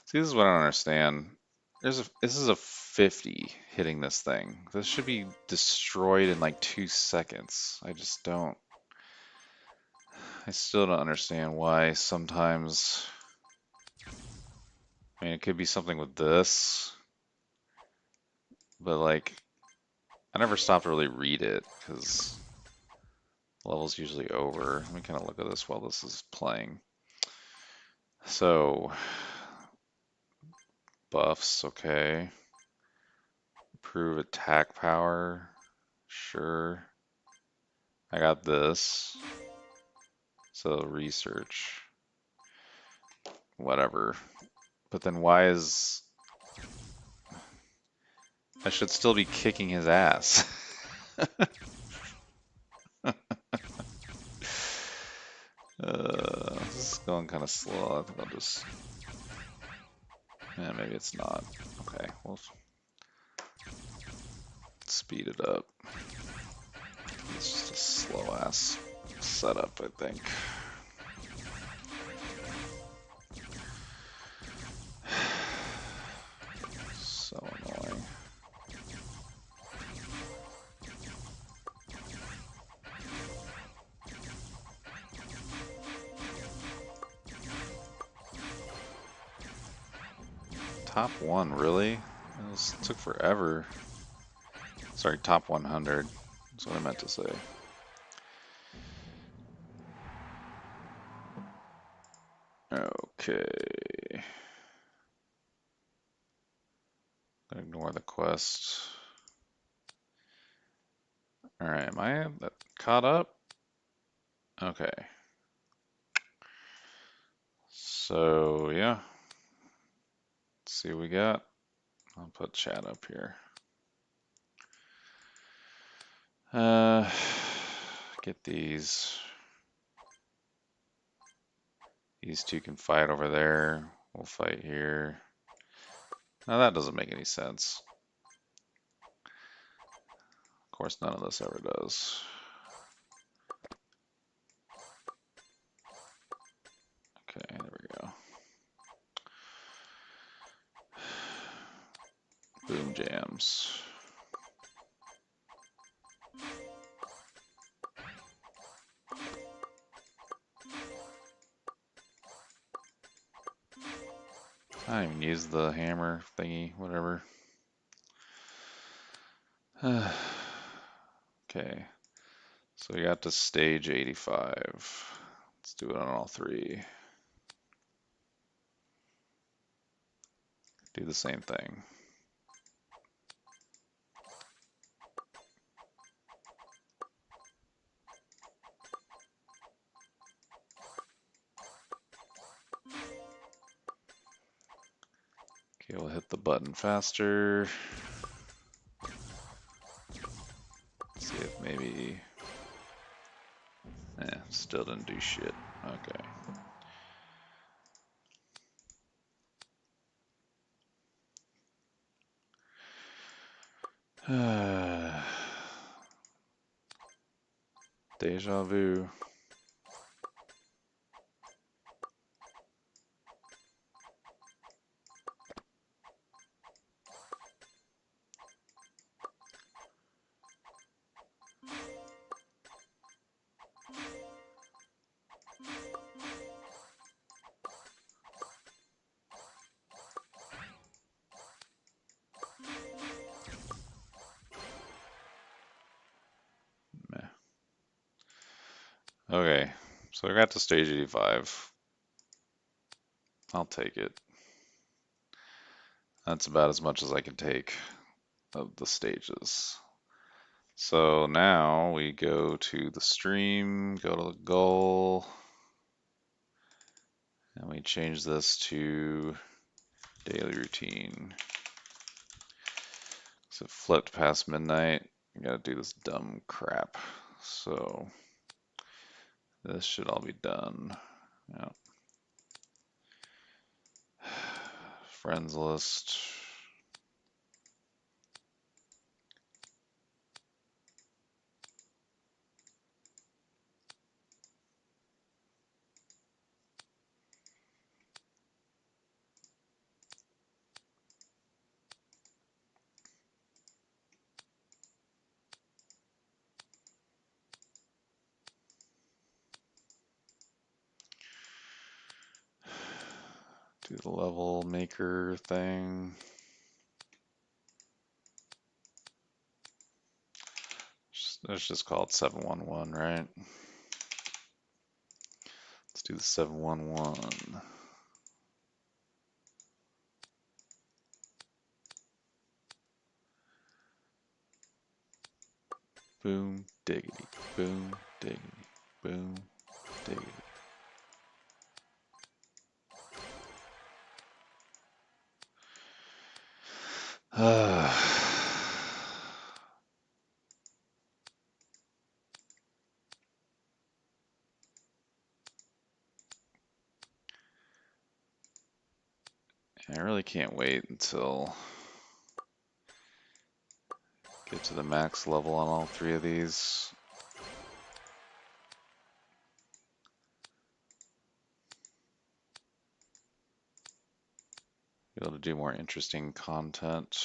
See, this is what I don't understand. This is a 50 hitting this thing. This should be destroyed in like 2 seconds. I still don't understand why sometimes, I mean, it could be something with this, but like, I never stopped to really read it because the level's usually over. Let me kind of look at this while this is playing. So, buffs, okay. Improve attack power, sure. I got this. So research, whatever. But then why is... I should still be kicking his ass. This is going kind of slow. I think I'll just... Yeah, maybe it's not. Okay, we'll speed it up. It's just a slow ass setup, I think. So annoying. Top 1, really? This took forever. Sorry, top 100. That's what I meant to say. Okay. Ignore the quest. Alright, am I caught up? Okay. So, yeah. Let's see what we got. I'll put chat up here. Get these. These two can fight over there. We'll fight here. Now that doesn't make any sense. Of course, none of this ever does. Okay, there we go. Boom jams. I didn't even use the hammer thingy, whatever. Okay, so we got to stage 85. Let's do it on all three. Do the same thing. Okay, we'll hit the button faster. See if maybe... still didn't do shit. Okay. Deja vu. Meh. Okay, so I got to stage 85. I'll take it. That's about as much as I can take of the stages. So now we go to the stream, go to the goal, and we change this to daily routine. So it flipped past midnight. I gotta do this dumb crap. So this should all be done. Yeah. Friends list. Do the level maker thing. Let's just call it 711, right? Let's do the 711. Boom, diggity, boom, diggity, boom, diggity. I really can't wait until get to the max level on all three of these. Be able to do more interesting content.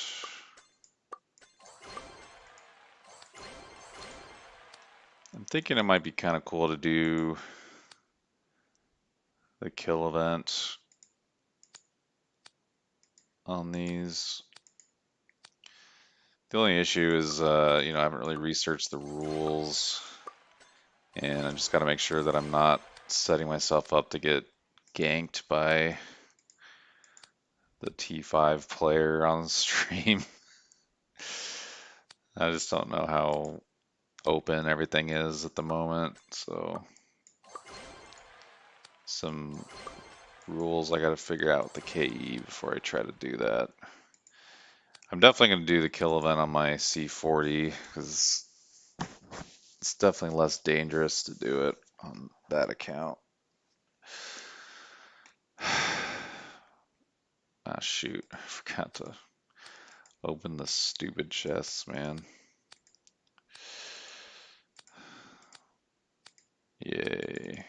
I'm thinking it might be kind of cool to do the kill event on these. The only issue is, I haven't really researched the rules, and I just got to make sure that I'm not setting myself up to get ganked by the T5 player on the stream. I just don't know how open everything is at the moment, so some rules I got to figure out with the KE before I try to do that. I'm definitely going to do the kill event on my C40 because it's definitely less dangerous to do it on that account. Ah, shoot, I forgot to open the stupid chests, man. Yay.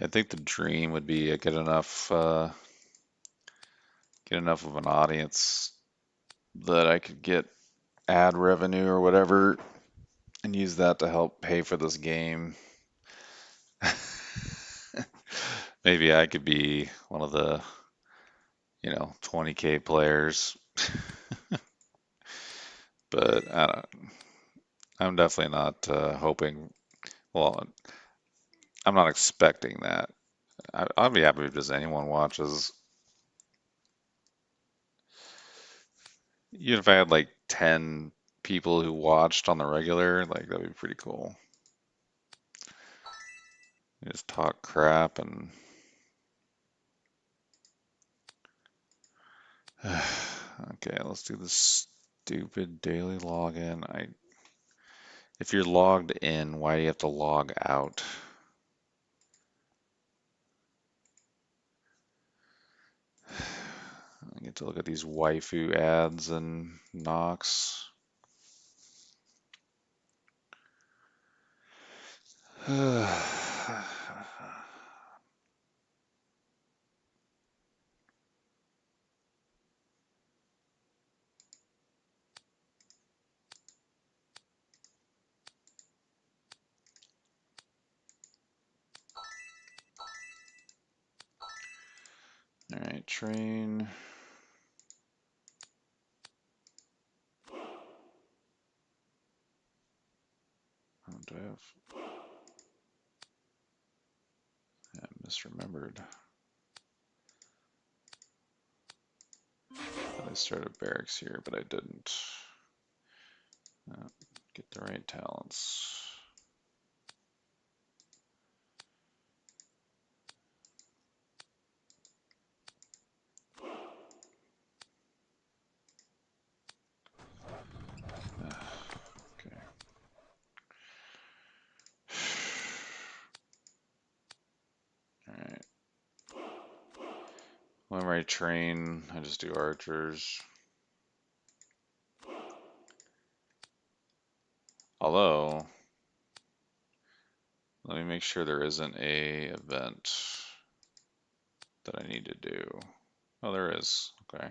I think the dream would be get enough of an audience that I could get ad revenue or whatever and use that to help pay for this game. Maybe I could be one of the, 20K players. But I'm definitely not hoping. Well, I'm not expecting that. I'll be happy if just anyone watches. Even if I had like 10 people who watched on the regular, like that'd be pretty cool. You just talk crap and okay, let's do this stupid daily login. If you're logged in, why do you have to log out? I get to look at these waifu ads and Nox. All right, train. Oh, do I have? I misremembered. I started Barracks here, but I didn't. Get the right talents. Okay. All right. Whenever I train, I just do archers. Although, let me make sure there isn't a event that I need to do. Oh, there is. Okay.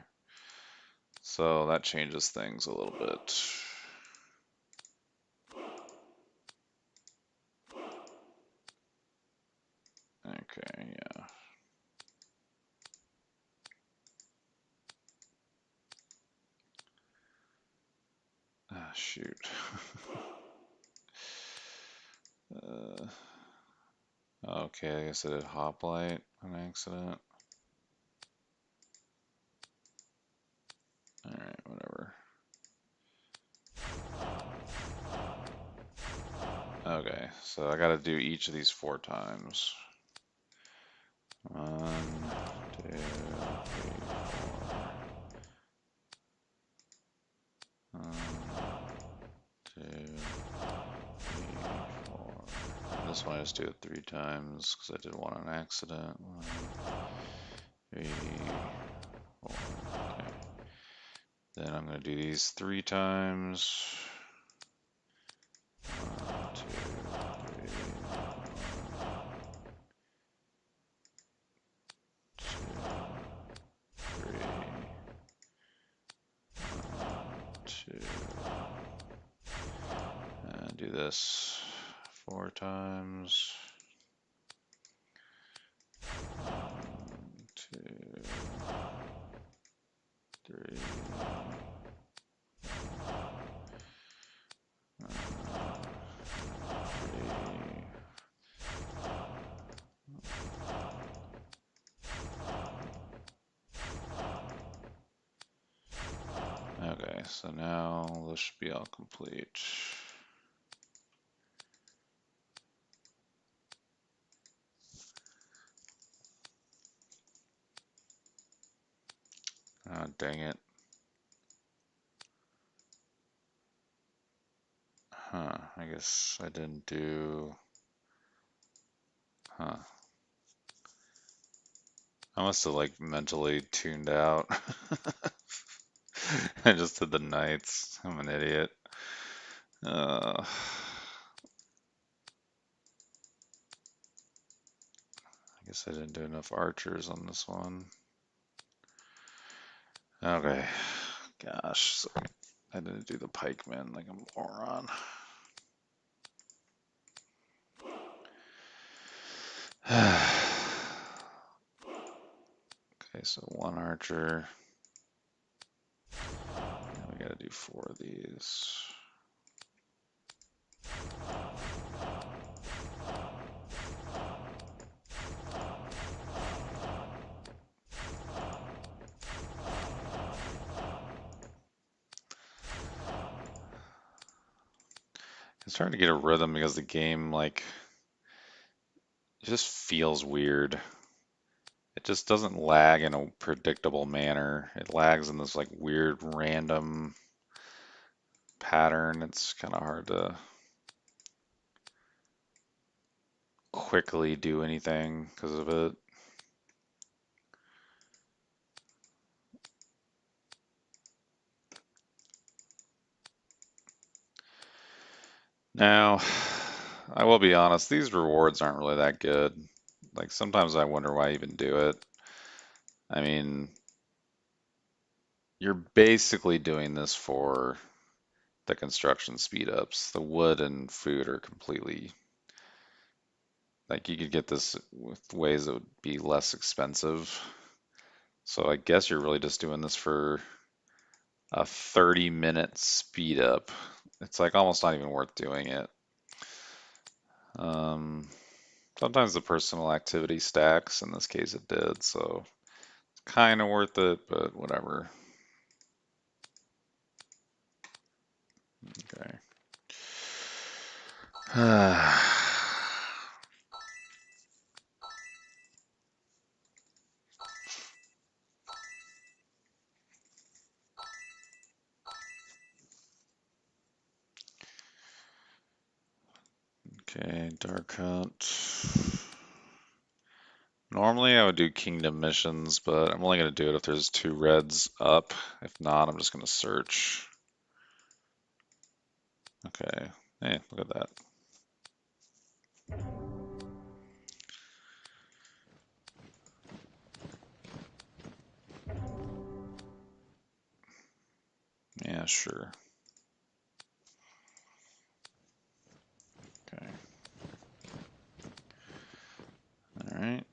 So that changes things a little bit. Okay, yeah. Ah, shoot. Okay, I guess I did hoplite on accident. Alright, whatever. Okay, so I gotta do each of these 4 times. 1, 2, 3, 4. 1, 2, 3, 4. And this one I just do it 3 times because I did one on accident. 1, 3, 4. Okay. Then I'm gonna do these 3 times. 1, 2, 3, 1, 2, 3, 1, 2, and do this 4 times. 1, 2, 3. 1, 3. Okay, so now this should be all complete. Oh, dang it. Huh, I guess I didn't do... Huh. I must have like mentally tuned out. I just did the knights. I'm an idiot. I guess I didn't do enough archers on this one. Okay. Gosh, so I didn't do the pikemen like a moron. Okay, so 1 archer. Now we gotta do 4 of these. It's hard to get a rhythm because the game, like, it just feels weird. It just doesn't lag in a predictable manner. It lags in this like weird random pattern. It's kind of hard to quickly do anything because of it. Now, I will be honest, these rewards aren't really that good. Like sometimes I wonder why I even do it. I mean, you're basically doing this for the construction speed ups. The wood and food are completely like you could get this with ways that would be less expensive. So I guess you're really just doing this for a 30-minute speed up. It's like almost not even worth doing it. Um, Sometimes the personal activity stacks. In this case, it did, so it's kind of worth it, but whatever. Okay. Okay, Dark Hunt. Normally I would do Kingdom missions, but I'm only going to do it if there's 2 reds up. If not, I'm just going to search. Okay. Hey, look at that. Yeah, sure. Okay. All right.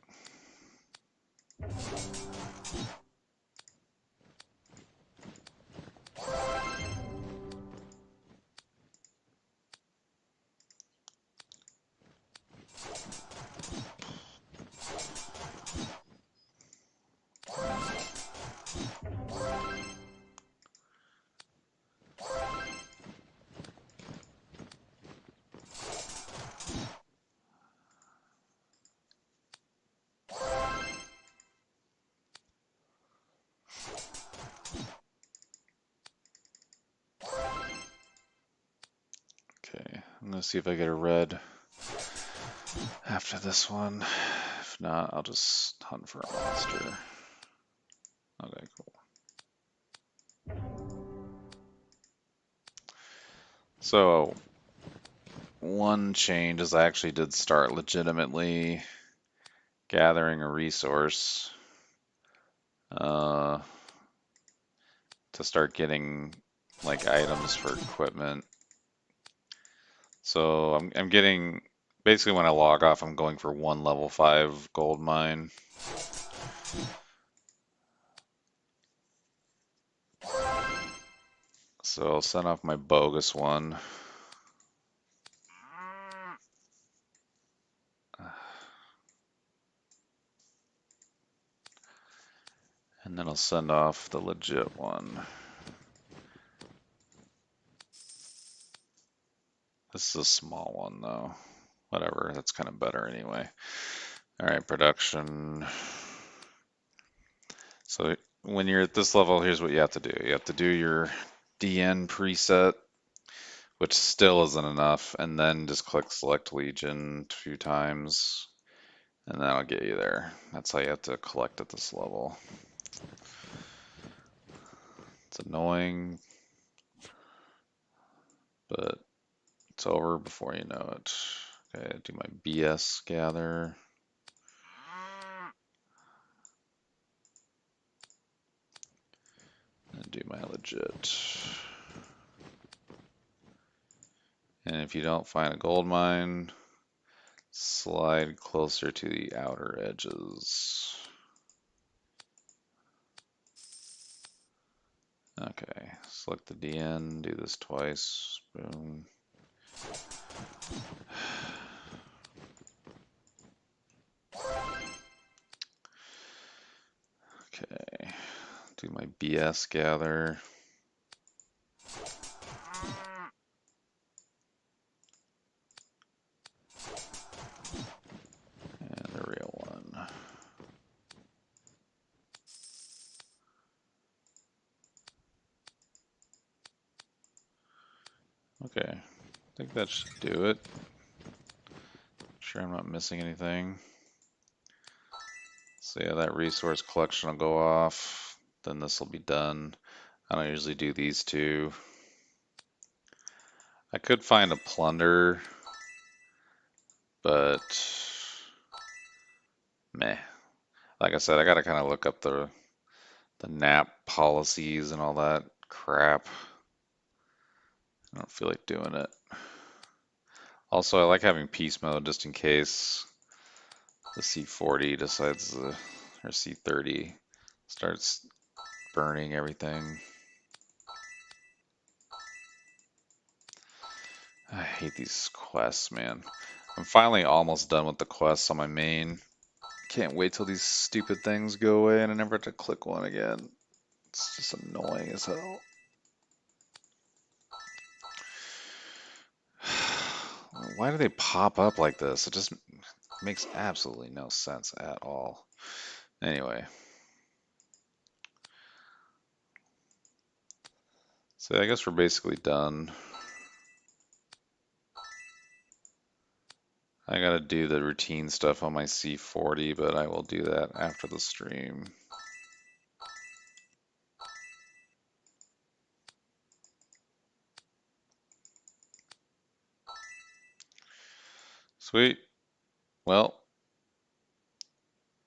Okay. I'm gonna see if I get a red after this one. If not, I'll just hunt for a monster. Okay, cool. So one change is I actually did start legitimately gathering a resource uh, to start getting like items for equipment. So I'm getting basically when I log off, I'm going for 1 level 5 gold mine. So I'll send off my bogus one. And then I'll send off the legit one. This is a small one though. Whatever, that's kind of better anyway. All right, production. So when you're at this level, here's what you have to do. You have to do your DN preset, which still isn't enough, and then just click Select Legion 2 times, and that'll get you there. That's how you have to collect at this level. It's annoying, but it's over before you know it. Okay, do my BS gather. And do my legit. And if you don't find a gold mine, slide closer to the outer edges. Okay, select the DN, do this twice, boom. Okay, do my BS gather. Okay, I think that should do it. Sure I'm not missing anything. So yeah, that resource collection will go off. Then this will be done. I don't usually do these two. I could find a plunder, but meh. Like I said, I gotta kind of look up the NAP policies and all that crap. I don't feel like doing it. Also, I like having peace mode just in case the C40 decides, or C30 starts burning everything. I hate these quests, man. I'm finally almost done with the quests on my main. Can't wait till these stupid things go away and I never have to click one again. It's just annoying as hell. Why do they pop up like this? It just makes absolutely no sense at all. Anyway, so I guess we're basically done. I gotta do the routine stuff on my C40, but I will do that after the stream. Sweet. Well,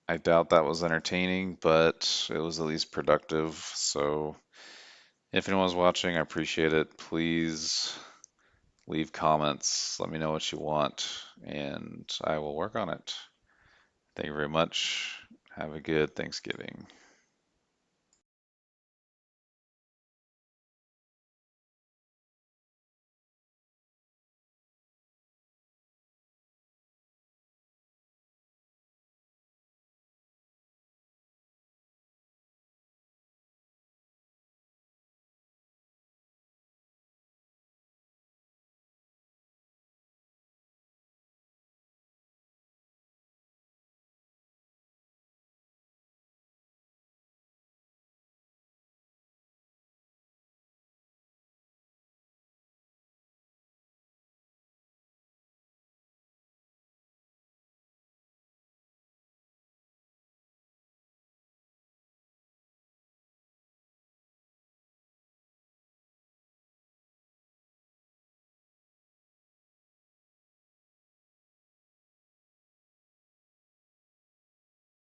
I doubt that was entertaining, but it was at least productive. So if anyone's watching, I appreciate it. Please leave comments. Let me know what you want, and I will work on it. Thank you very much. Have a good Thanksgiving.